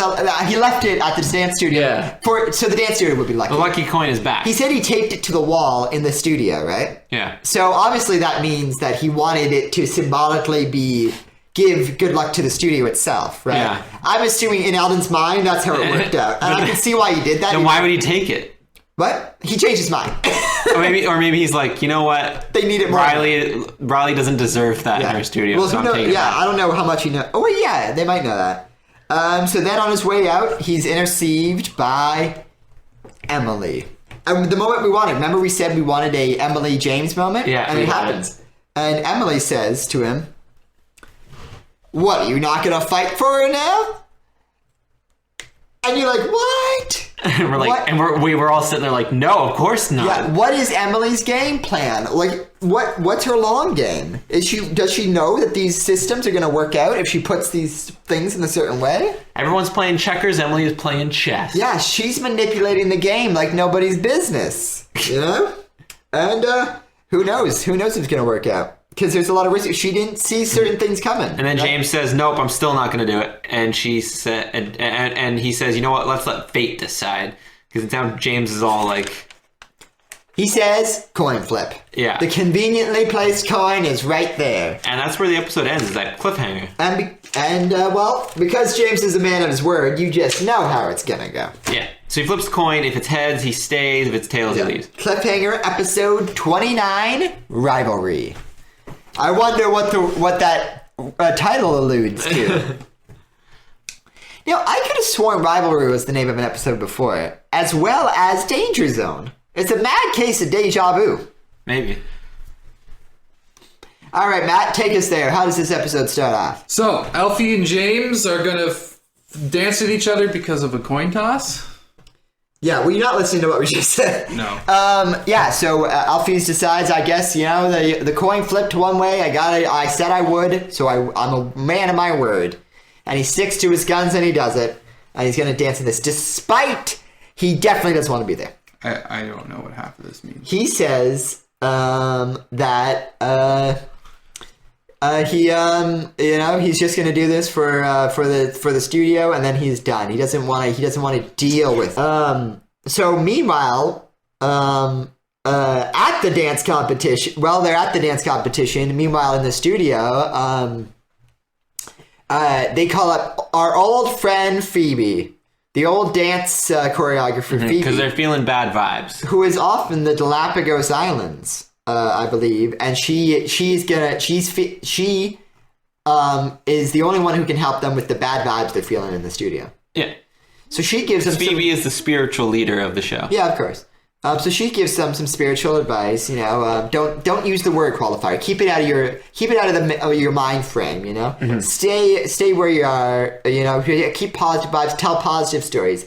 he left it at the dance studio. Yeah. So the dance studio would be lucky. The lucky coin is back. He said he taped it to the wall in the studio, right? Yeah. So obviously that means that he wanted it to symbolically give good luck to the studio itself, right? Yeah. I'm assuming in Alden's mind that's how it worked out. And I can see why he did that. Then why would he take it? What? He changed his mind. or maybe he's like, you know what? They need it more. Riley doesn't deserve that in her studio. Well, so I don't know how much he knows. Oh, well, yeah, they might know that. So then on his way out, he's interceived by Emily. And the moment we wanted. Remember we said we wanted a Emily James moment? Yeah. And it happens. And Emily says to him, what, are you not going to fight for her now? And you're like, what? And we're like, what? And we were all sitting there like, no, of course not. Yeah, what is Emily's game plan? Like, what's her long game? Does she know that these systems are going to work out if she puts these things in a certain way? Everyone's playing checkers. Emily is playing chess. Yeah, she's manipulating the game like nobody's business. And who knows? Who knows if it's going to work out? Because there's a lot of risk. She didn't see certain things coming. And then James says, nope, I'm still not going to do it. And she said, and he says, you know what? Let's let fate decide. Because now James is all like... He says, coin flip. Yeah. The conveniently placed coin is right there. And that's where the episode ends, is that cliffhanger. And because James is a man of his word, you just know how it's going to go. Yeah. So he flips the coin. If it's heads, he stays. If it's tails, he leaves. Cliffhanger, episode 29, Rivalry. I wonder what that title alludes to. I could have sworn Rivalry was the name of an episode before it, as well as Danger Zone. It's a mad case of deja vu. Maybe. All right, Matt, take us there. How does this episode start off? So, Alfie and James are going to dance with each other because of a coin toss. Yeah, well, you're not listening to what we just said. No. Yeah, so Alphys decides, I guess, the coin flipped one way. I said I would, so I'm a man of my word. And he sticks to his guns and he does it. And he's going to dance in this, despite he definitely doesn't want to be there. I don't know what half of this means. He says that he's just going to do this for the studio, and then he's done. He doesn't want to deal with. So meanwhile, at the dance competition, they're at the dance competition. Meanwhile, in the studio, they call up our old friend Phoebe, the old dance choreographer Phoebe, because they're feeling bad vibes. who is off in the Galapagos Islands, I believe, and she is the only one who can help them with the bad vibes they're feeling in the studio. Yeah. So she gives them. Phoebe is the spiritual leader of the show. Yeah, of course. So she gives them some spiritual advice. Don't use the word qualifier. Keep it out of your mind frame. Mm-hmm. Stay where you are. Keep positive vibes. Tell positive stories,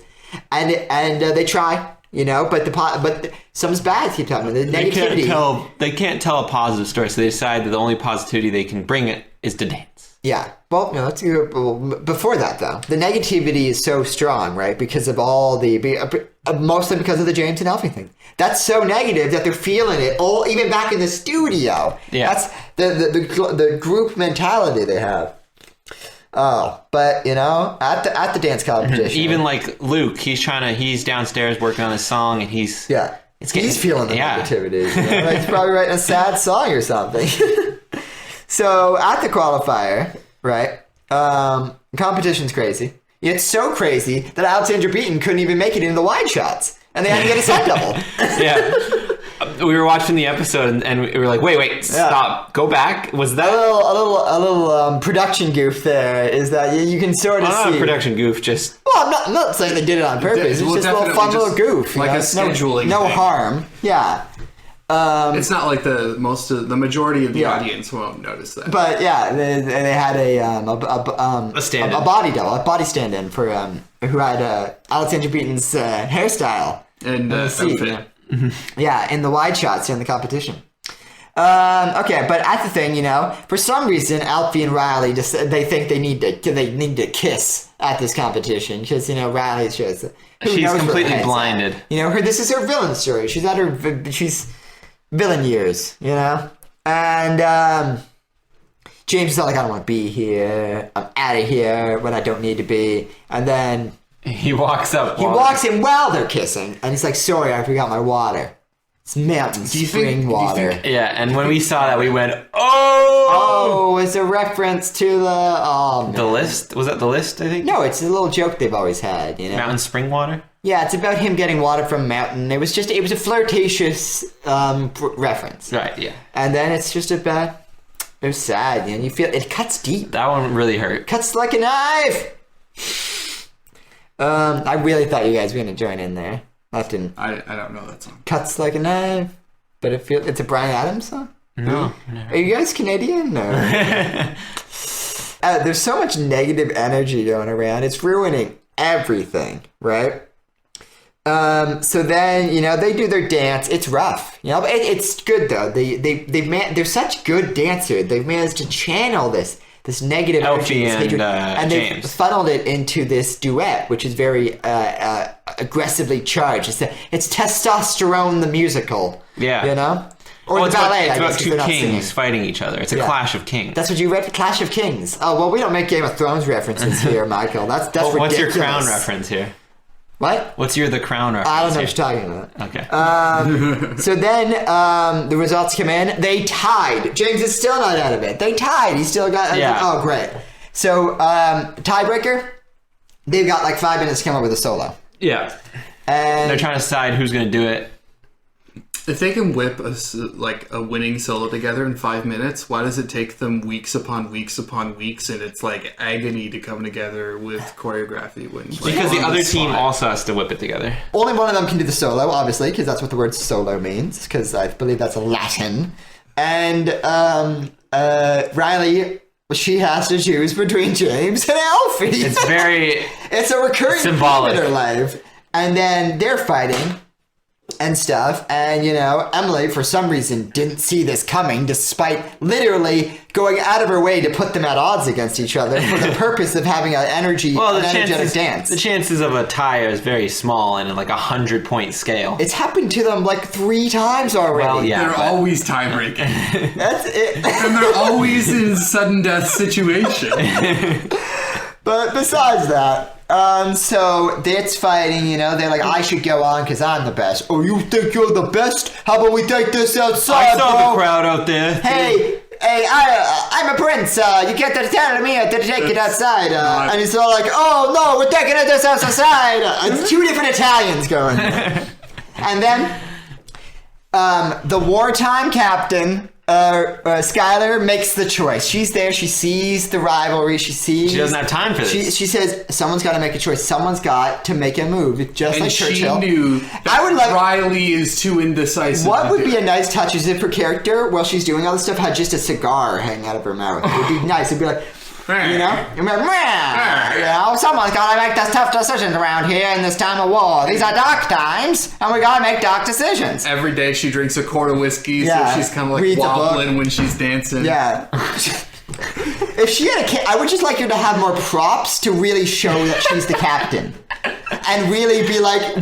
and they try. But some's bad keeps happening. The negativity. They can't tell a positive story, so they decide that the only positivity they can bring it is to dance. Yeah. Well, no, let's go before that though. The negativity is so strong, right? Because of all mostly because of the James and Alfie thing. That's so negative that they're feeling it all, even back in the studio. Yeah. That's the group mentality they have. Oh, but at the dance competition, even like Luke, he's downstairs working on his song, and he's feeling the negativity. He's probably writing a sad song or something. So at the qualifier, right? Competition's crazy. It's so crazy that Alexandra Beaton couldn't even make it into the wide shots, and they had to get a set double. Yeah. We were watching the episode and we were like, wait, stop, go back. Was that a little production goof? There is that you can sort of see. Not a production goof, just. Well, I'm not saying they did it on purpose. It's just a little fun little goof, like a scheduling. No harm. Yeah. It's not like the majority of the audience won't notice that. But yeah, they had a stand-in. a body stand-in for who had Alexandra Beaton's hairstyle and outfit. Yeah, in the wide shots in the competition. Okay, but at the thing, for some reason, Alfie and Riley they think they need to kiss at this competition because Riley's just she's completely blinded. This is her villain story. She's villain years, and James is like, I don't want to be here. I'm out of here when I don't need to be, and then. He walks in while they're kissing, and he's like, sorry, I forgot my water. It's mountain spring water. Yeah, and when we saw that, we went, oh! Oh, it's a reference to the... The List? Was that The List, I think? No, it's a little joke they've always had, Mountain spring water? Yeah, it's about him getting water from a mountain. It was a flirtatious reference. Right, yeah. And then it's just it was sad, you feel, it cuts deep. That one really hurt. Cuts like a knife! I really thought you guys were going to join in there. I don't know that song. Cuts like a knife, but it's a Bryan Adams song? No. Are you guys Canadian? No. There's so much negative energy going around. It's ruining everything, right? So then, they do their dance. It's rough, but it's good though. They're such good dancers. They've managed to channel this negative energy, this hatred, and James. they've funneled it into this duet, which is very aggressively charged. It's testosterone the musical. Yeah. Or the ballet. It's about two kings fighting each other. It's a clash of kings. That's what you read, Clash of Kings. Oh well, we don't make Game of Thrones references here, Michael. That's ridiculous. What's your Crown reference here? What? What's The Crown reference? I don't know what you're talking about. Okay. So then the results come in. They tied. James is still not out of it. They tied. He still got... Oh, great. So tiebreaker, they've got like 5 minutes to come up with a solo. Yeah. And they're trying to decide who's going to do it. If they can whip a winning solo together in 5 minutes, why does it take them weeks upon weeks upon weeks, and it's like agony to come together with choreography? Because the other team also has to whip it together. Only one of them can do the solo, obviously, because that's what the word solo means, because I believe that's Latin. And Riley, she has to choose between James and Alfie. It's a recurring symbolic theme in her life. And then they're fighting and stuff. And, Emily, for some reason, didn't see this coming, despite literally going out of her way to put them at odds against each other for the purpose of having an energetic dance. The chances of a tie is very small in like 100-point scale. It's happened to them like 3 times already. Well, yeah, they're always tie breaking. That's it. And they're always in sudden death situation. But besides that, so it's fighting, they're like, I should go on because I'm the best. Oh, you think you're the best? How about we take this outside, I saw the crowd out there. Hey, I'm a prince. You can't tell me to take it outside. And he's all like, oh, no, we're taking this outside. It's 2 different Italians going. And then the wartime captain, Skylar, makes the choice. She's there. She sees the rivalry. She doesn't have time for this. She says someone's got to make a choice. Someone's got to make a move. Just like Churchill. And she knew that Riley is too indecisive. What would be a nice touch is if her character, while she's doing all this stuff, had just a cigar hanging out of her mouth. It would be nice. It'd be like, someone's got to make those tough decisions around here in this time of war. These are dark times, and we got to make dark decisions. Every day she drinks a quart of whiskey, so she's kind of like wobbling when she's dancing. Yeah. If she had a kid, I would just like her to have more props to really show that she's the captain. And really be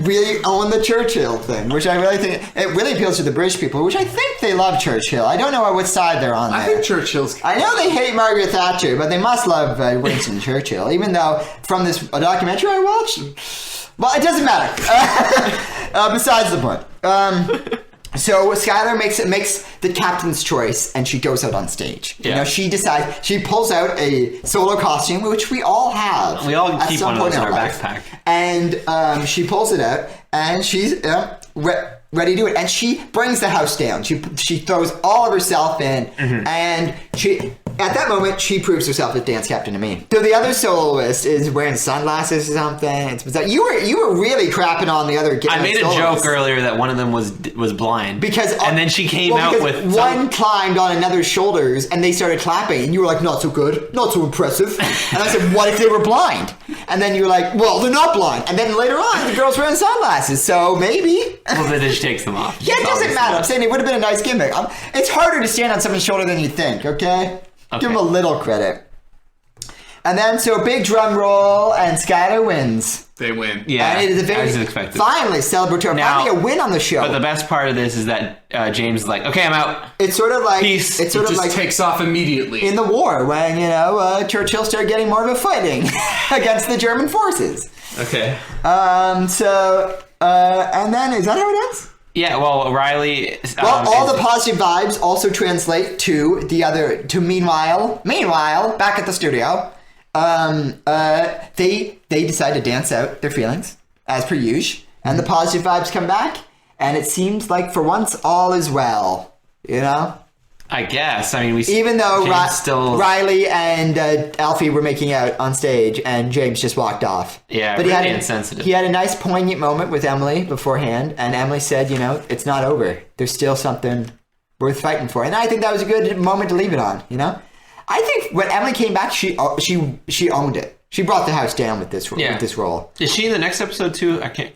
really own the Churchill thing, which I really think, it really appeals to the British people, which I think they love Churchill. I don't know which side they're on there. I think Churchill's... I know they hate Margaret Thatcher, but they must love Winston Churchill, even though from this documentary I watched, well, it doesn't matter. Besides the point. So Skylar makes the captain's choice, and she goes out on stage. Yeah. She decides, she pulls out a solo costume, which we all have. We all keep one of those in our backpack. And she pulls it out, and she's ready to do it. And she brings the house down. She throws all of herself in, and at that moment, she proves herself as dance captain to me. So the other soloist is wearing sunglasses or something. It's bizarre. You were really crapping on the other. I made a joke earlier that one of them was blind and then she came out with one climbed on another's shoulders and they started clapping and you were like, not so good, not so impressive. And I said, what if they were blind? And then you were like, well, they're not blind. And then later on, the girl's wearing sunglasses, so maybe. Well, then she takes them off. Yeah, it doesn't matter. I'm saying it would have been a nice gimmick. It's harder to stand on someone's shoulder than you think. Okay. Give him a little credit. And then, so big drum roll, and Skylar wins. They win. Yeah, and it is a very, as expected. Finally, celebratory. Finally, a win on the show. But the best part of this is that James is like, okay, I'm out. It's sort of like... Peace. It's sort of like... takes off immediately. In the war, when, Churchill started getting more of a fighting against the German forces. Okay. And then, is that how it ends? Yeah, well, Riley... all the positive vibes also translate to meanwhile, back at the studio, they decide to dance out their feelings, as per usual, and the positive vibes come back, and it seems like for once all is well, I guess. I mean, even though Riley and Alfie were making out on stage, and James just walked off. Yeah, but really insensitive. He had a nice poignant moment with Emily beforehand, and Emily said, it's not over. There's still something worth fighting for, and I think that was a good moment to leave it on. I think when Emily came back, she owned it. She brought the house down with this role. Is she in the next episode too? I can't.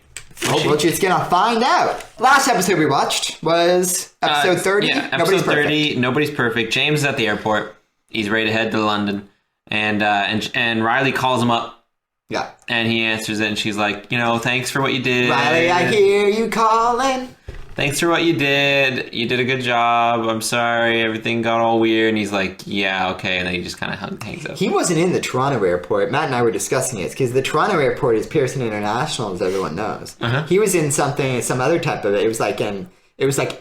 We're just gonna find out. Last episode we watched was episode 30. Yeah, episode 30. Nobody's perfect. James is at the airport. He's ready to head to London, and Riley calls him up. Yeah. And he answers it, and she's like, thanks for what you did. Riley, I hear you calling. Thanks for what you did. You did a good job. I'm sorry. Everything got all weird. And he's like, yeah, okay. And then he just kind of hangs up. He wasn't in the Toronto airport. Matt and I were discussing it because the Toronto airport is Pearson International, as everyone knows. Uh-huh. He was in some other type of it. It was like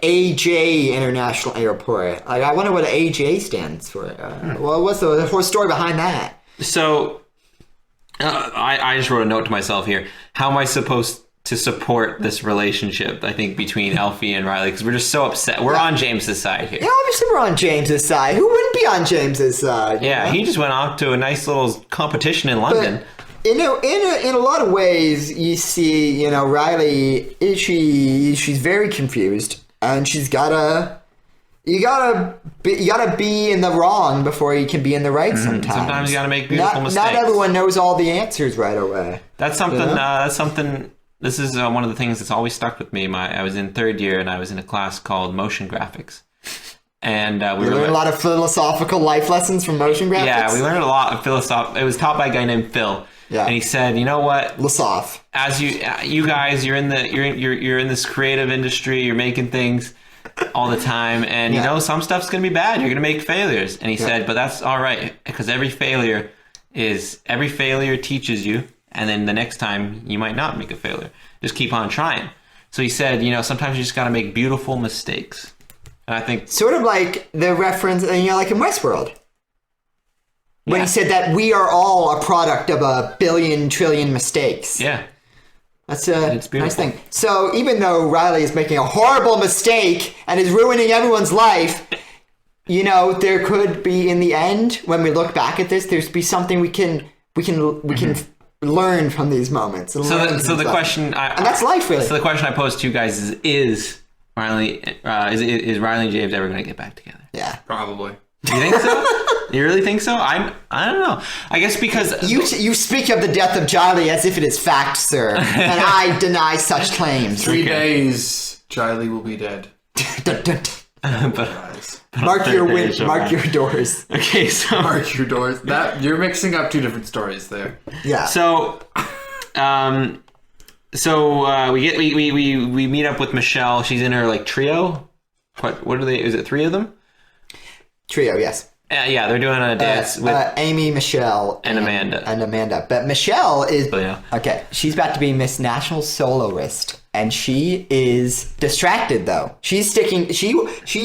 AJ International Airport. Like, I wonder what AJ stands for. Well, what's the whole story behind that? So, I just wrote a note to myself here. How am I supposed to support this relationship, I think, between Alfie and Riley, because we're just so upset. We're on James's side here. Yeah, obviously we're on James's side. Who wouldn't be on James's side? Yeah, he just went off to a nice little competition in London. But, in a lot of ways, you see, Riley, she's very confused, and she's gotta You gotta be in the wrong before you can be in the right. Sometimes. Sometimes you gotta make beautiful mistakes. Not everyone knows all the answers right away. That's something. This is one of the things that's always stuck with me. I was in third year and I was in a class called motion graphics, and we learned a lot of philosophical life lessons from motion graphics. Yeah, we learned a lot of philosophy. It was taught by a guy named Phil. Yeah. And he said, you know what, Lasov. As you guys, you're in this creative industry. You're making things all the time, and you know some stuff's gonna be bad. You're gonna make failures, and he said, but that's all right, because every failure teaches you, and then the next time you might not make a failure. Just keep on trying. So he said, sometimes you just gotta make beautiful mistakes, and I think sort of like the reference, like in Westworld, when he said that we are all a product of a billion trillion mistakes. Yeah. That's a nice thing. So even though Riley is making a horrible mistake and is ruining everyone's life, there could be, in the end, when we look back at this, there's be something we can learn from these moments. So the question, and that's life, really. So the question I pose to you guys is Riley and James ever going to get back together? Yeah, probably. You think so? You really think so? I don't know. I guess because you speak of the death of Charlie as if it is fact, sir, and I deny such claims. 3 days, Charlie will be dead. Mark your doors. Okay, so mark your doors. That you're mixing up 2 different stories there. Yeah. So, we meet up with Michelle. She's in her trio. What are they? Is it 3 of them? Trio, yes. Yeah, they're doing a dance with Amy, Michelle, and Amanda. But Michelle is yeah. Okay. She's about to be Miss National Soloist, and she is distracted though. She's sticking. She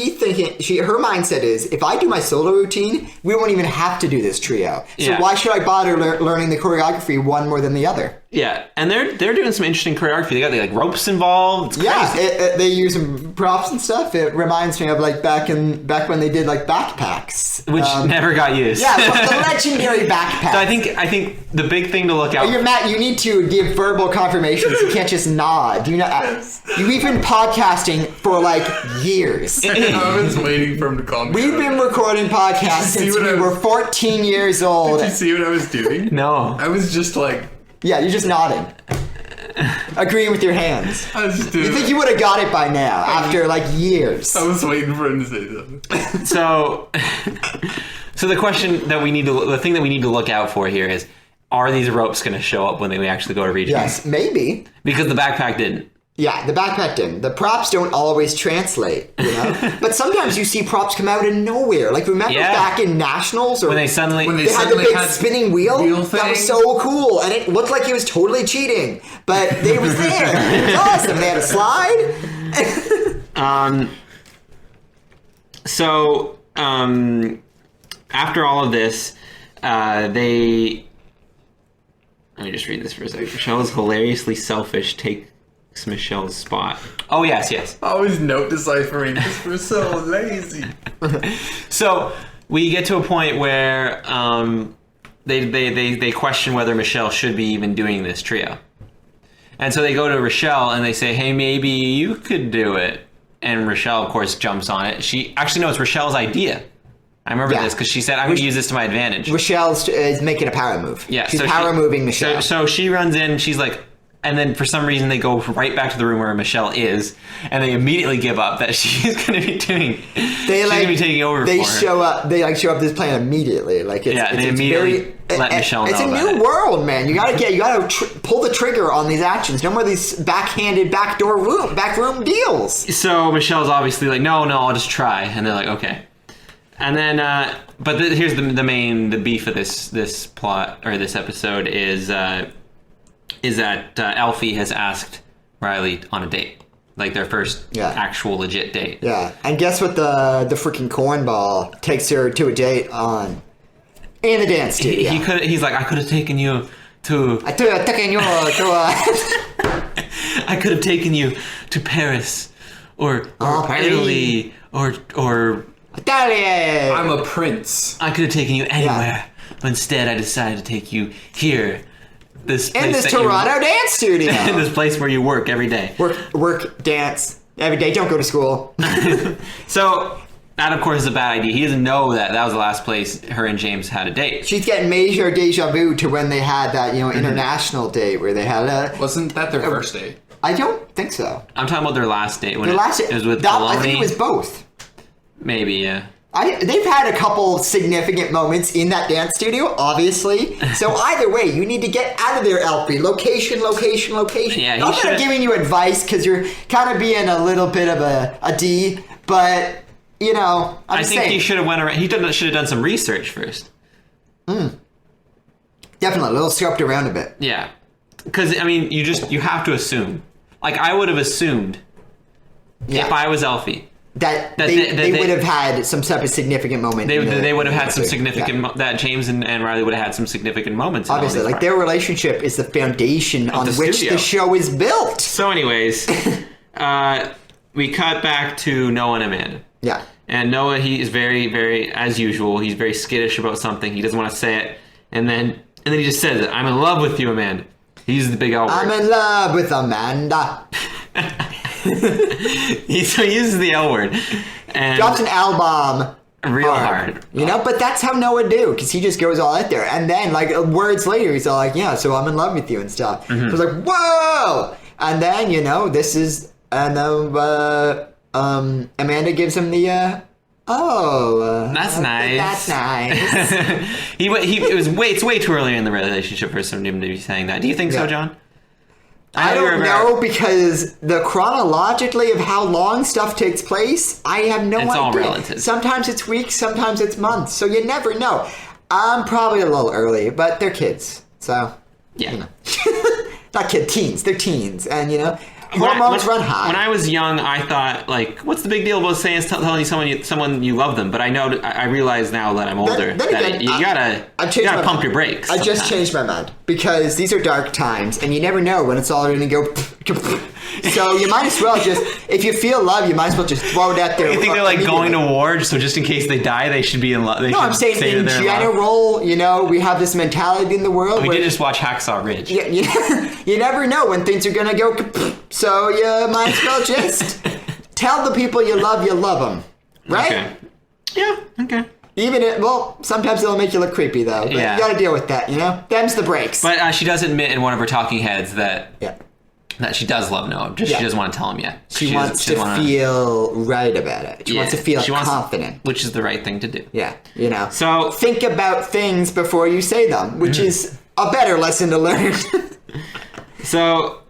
thinking. Her mindset is, if I do my solo routine, we won't even have to do this trio. So why should I bother learning the choreography one more than the other? Yeah, and they're doing some interesting choreography. They got ropes involved. It's crazy. Yeah, they use some props and stuff. It reminds me of back when they did backpacks, which never got used. Yeah, the legendary backpacks. So I think the big thing to look out. Matt, you need to give verbal confirmations. You can't just nod. You've been podcasting for years. I was waiting for him to call me. We've been recording podcasts since we were 14 years old. Did you see what I was doing? No, I was just yeah, you're just nodding. Agreeing with your hands. I was just doing You think you would have got it by now, after years. I was waiting for him to say something. So the question that the thing that we need to look out for here is, are these ropes going to show up when we actually go to regionals? Yes, maybe. Because the backpack didn't. Yeah, the backpack didn't. The props don't always translate, But sometimes you see props come out of nowhere. Remember back in Nationals? Or when they had the big spinning wheel? That was so cool. And it looked like he was totally cheating. But it was there. It was awesome. They had a slide. After all of this, let me just read this for a second. Michelle is hilariously selfish. Takes Michelle's spot. Oh, yes. Always note deciphering because we're so lazy. So we get to a point where they question whether Michelle should be even doing this trio. And so they go to Rochelle and they say, hey, maybe you could do it. And Rochelle, of course, jumps on it. She actually knows Rochelle's idea. I remember this because she said, I'm going to use this to my advantage. Rochelle is making a power move. Yeah, she's moving Michelle. So she runs in, she's like, and then for some reason they go right back to the room where Michelle is, and they immediately give up that she's going to be doing. She's going to be taking over. They show up. They show up this plan immediately. They immediately let Michelle know. It's a new world, man. You gotta pull the trigger on these actions. No more of these backhanded backroom deals. So Michelle's obviously like, no, I'll just try, and they're like, okay. And then, here's the beef of this plot or this episode is that Alfie has asked Riley on a date, their first actual legit date. Yeah, and guess what? The freaking cornball takes her to a date on in the dance studio. He's like, I could have taken you to. I could have taken you to. I could have taken you to Paris or Italy or. Italy. I'm a prince. I could have taken you anywhere, but instead I decided to take you here. In this Toronto dance studio. In this place where you work every day. Work, dance every day. Don't go to school. So That, of course, is a bad idea. He doesn't know that was the last place her and James had a date. She's getting major deja vu to when they had that, international date where they had Wasn't that their first date? I don't think so. I'm talking about their last date. When Their last it was with I think it was both. Maybe, yeah. They've had a couple significant moments in that dance studio, obviously. So either way, you need to get out of there, Alfie. Location. Yeah, Not that I'm giving you advice because you're kind of being a little bit of a D, but I think he should have went around. He should have done some research first. Definitely, a little scoped around a bit. Yeah, because you have to assume. Like I would have assumed if I was Alfie. That they would have had some type of significant moment. They would have had some significant that James and Riley would have had some significant moments. Obviously, like their relationship is the foundation on which the show is built. So, anyways, we cut back to Noah and Amanda. Yeah, and Noah, he is very, very, as usual, he's very skittish about something. He doesn't want to say it, and then he just says it. I'm in love with you, Amanda. He's the big L word. I'm in love with Amanda. He uses the L word and drops an L bomb real hard. But that's how Noah do, because he just goes all out there, and then like words later he's all like, yeah, so I'm in love with you and stuff. So it's like, whoa, and then Amanda gives him the that's nice. That's nice. It's way too early in the relationship for somebody to be saying that. Do you think so, John? I don't know, because the chronologically of how long stuff takes place, I have no idea. It's all relative. Sometimes it's weeks, sometimes it's months, so you never know. I'm probably a little early, but they're kids, so yeah. Not kids, teens. They're teens, and hormones run high. When I was young, I thought, like, what's the big deal about telling someone you love them? But I realize now that I'm older that you gotta pump your brakes. I just changed my mind, because these are dark times, and you never know when it's all going to go. So you might as well if you feel love, you might as well just throw it out there. You think they're like going to war, so just in case they die, they should be in love? No, I'm saying in general, we have this mentality in the world. We did just watch Hacksaw Ridge. You never know when things are going to go. So you might as well just tell the people you love them, right? Okay. Yeah. Okay. Sometimes it'll make you look creepy though. But you got to deal with that. Them's the breaks. But she does admit in one of her talking heads that she does love Noah. She doesn't want to tell him yet. She wants to feel right about it. She wants to feel confident, which is the right thing to do. Yeah. So think about things before you say them, which is a better lesson to learn. So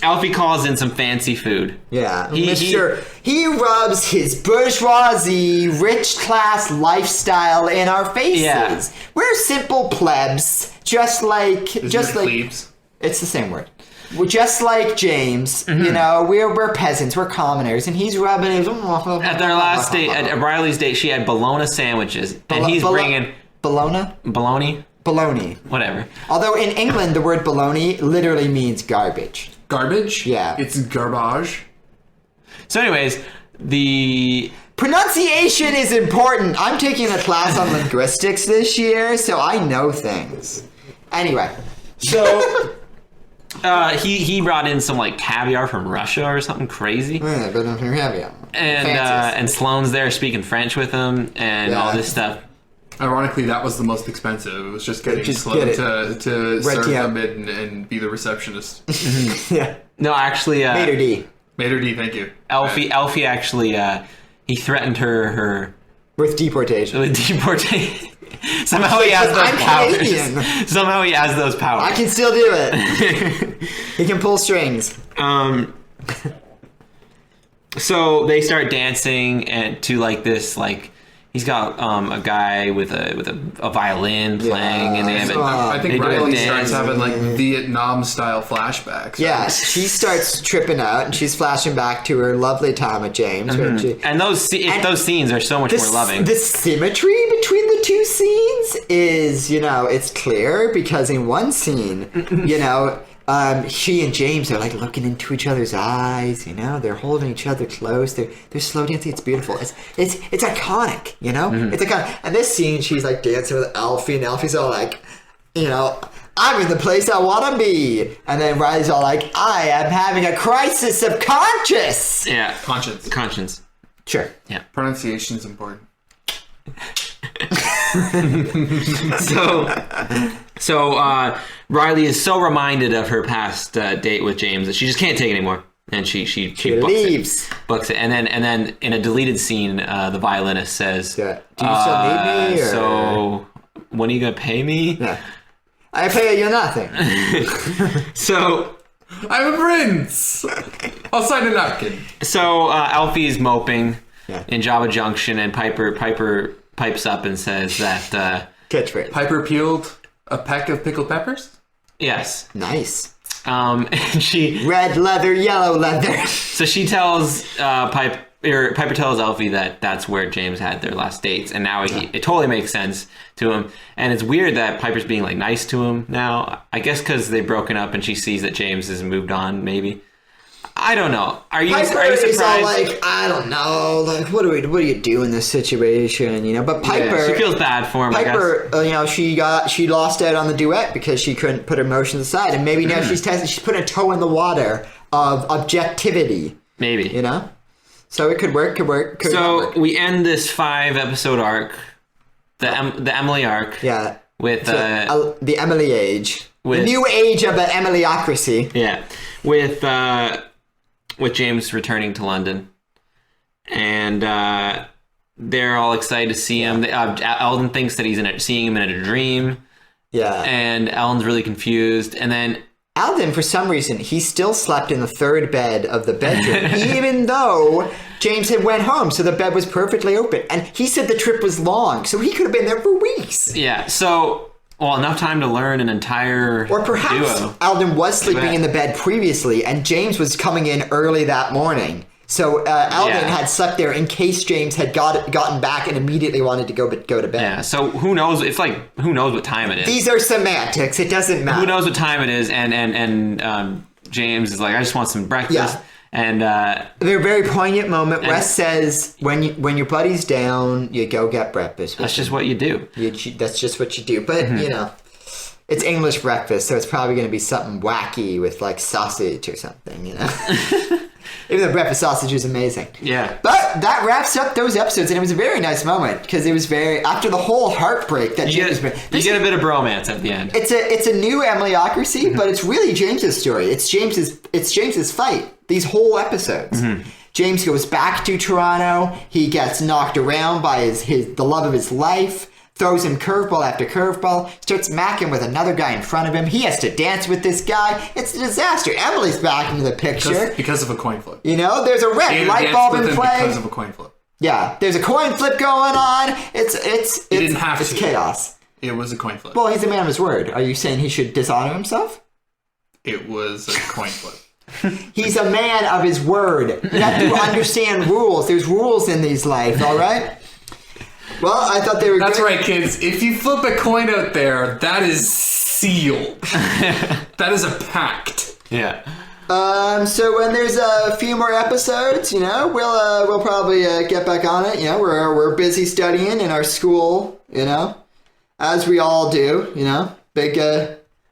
Alfie calls in some fancy food. Yeah, he rubs his bourgeoisie, rich class lifestyle in our faces. Yeah. We're simple plebs, just like plebes. It's the same word. We're just like James. We're peasants, we're commoners, and he's rubbing his. At their last date, at Riley's date, she had bologna sandwiches, and he's bringing bologna. Whatever. Although in England, the word bologna literally means garbage. Garbage? Yeah. It's garbage. So anyways, the pronunciation is important. I'm taking a class on linguistics this year, so I know things. Anyway. So he brought in some like caviar from Russia or something crazy. Yeah, but from caviar. And Sloane's there speaking French with him and all this stuff. Ironically, that was the most expensive. It was just getting Sloane to serve them and be the receptionist. Yeah. No, actually... Mater D, thank you. Alfie actually... he threatened her... With deportation. Somehow he has those powers. Somehow he has those powers. I can still do it. He can pull strings. So they start dancing and to like this like... He's got a guy with a violin playing, and they have I think Riley starts having like Vietnam style flashbacks. Yeah, she starts tripping out, and she's flashing back to her lovely time with James. And those scenes are so much more loving. The symmetry between the two scenes is, it's clear because in one scene, she and James are like looking into each other's eyes, they're holding each other close, they're slow dancing, it's beautiful, it's iconic, it's iconic. And this scene, she's like dancing with Alfie, and Alfie's all like, I'm in the place I want to be, and then Riley's all like, I am having a crisis of conscience. Yeah, conscience. Sure. Yeah. Pronunciation is important. So Riley is so reminded of her past date with James that she just can't take it anymore, and she leaves. Books it, and then in a deleted scene, the violinist says, Yeah. Do you still need me? Or... So when are you gonna pay me? Yeah. I pay you nothing. So I'm a prince. I'll sign a napkin. So Alfie's moping Yeah. in Java Junction, and Piper pipes up and says that Catchphrase. Piper peeled a peck of pickled peppers. yes. Nice. And she Red leather, yellow leather. so she tells Piper tells Alfie that that's where James had their last dates, and now it totally makes sense to him. And it's weird that Piper's being like nice to him now. I guess because they've broken up, and she sees that James has moved on. Maybe. I don't know. Are you surprised? Is all like, I don't know, like what do you do in this situation, you know? But Piper, she feels bad for him. Piper, you know, she lost out on the duet because she couldn't put her emotions aside, and maybe now she's putting a toe in the water of objectivity. Maybe, you know. So it could work. So we end this 5-episode arc, the Emily arc. Yeah. With the Emily age, the new age of the Emilyocracy. Yeah. With James returning to London, and they're all excited to see him. Eldon thinks that he's seeing him in a dream. Yeah, and Elden's really confused. And then Eldon, for some reason, he still slept in the third bed of the bedroom, even though James had went home, so the bed was perfectly open. And he said the trip was long, so he could have been there for weeks. Yeah, so. Well, enough time to learn an entire Or perhaps duo. Eldon was sleeping in the bed previously, and James was coming in early that morning. So Eldon had slept there in case James had gotten back and immediately wanted to go to bed. Yeah, so who knows? It's like, who knows what time it is? These are semantics. It doesn't matter. Who knows what time it is? And James is like, I just want some breakfast. Yeah. And a very poignant moment. Wes says, "When your buddy's down, you go get breakfast." That's just what you do. That's just what you do. But you know, it's English breakfast, so it's probably going to be something wacky with like sausage or something. You know, even the breakfast sausage is amazing. Yeah. But that wraps up those episodes, and it was a very nice moment because it was very after the whole heartbreak that James. You get a bit of bromance at the end. It's a new Emilyocracy, but it's really James's story. It's James's fight. These whole episodes. James goes back to Toronto. He gets knocked around by the love of his life. Throws him curveball after curveball. Starts macking with another guy in front of him. He has to dance with this guy. It's a disaster. Emily's back into the picture because of a coin flip. You know, there's a red light bulb in play because of a coin flip. Yeah, there's a coin flip going on. It's chaos. It was a coin flip. Well, he's a man of his word. Are you saying he should dishonor himself? It was a coin flip. He's a man of his word. You have to understand rules. There's rules in these life, all right? Well, I thought they were That's right, kids. If you flip a coin out there, that is sealed. That is a pact. Yeah. So when there's a few more episodes, you know, we'll probably get back on it. You know, we're busy studying in our school, you know, as we all do, you know. Big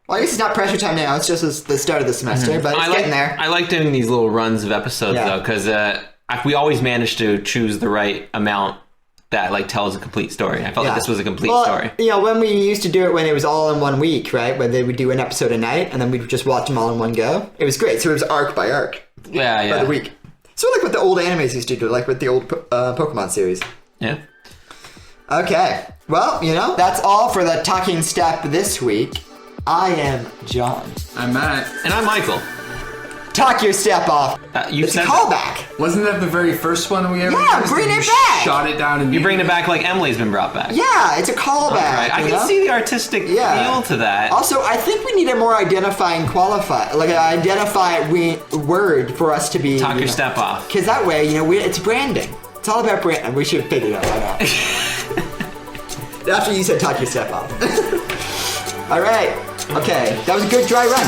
well, I guess it's not pressure time now. It's just the start of the semester, but it's getting there. I like doing these little runs of episodes, though, because we always manage to choose the right amount that, like, tells a complete story. I felt like this was a complete story. You know, when we used to do it when it was all in 1 week, right? When they would do an episode a night, and then we'd just watch them all in one go. It was great. So it was arc by arc. Yeah. By the week. Sort of like what the old animes used to do, like with the old Pokemon series. Yeah. Okay. Well, you know, that's all for the Talking Step this week. I am John. I'm Matt. And I'm Michael. Talk your step off. It's a callback. Wasn't that the very first one we ever used? Yeah, bring it back. Shot it down and you bring it back like Emily's been brought back. Yeah, it's a callback. Right. I can see the artistic feel to that. Also, I think we need a more identifying word for us to be. Talk your step off. Because that way, you know, it's branding. It's all about branding. We should figure it out. After you said talk your step off. All right. Okay, that was a good dry run.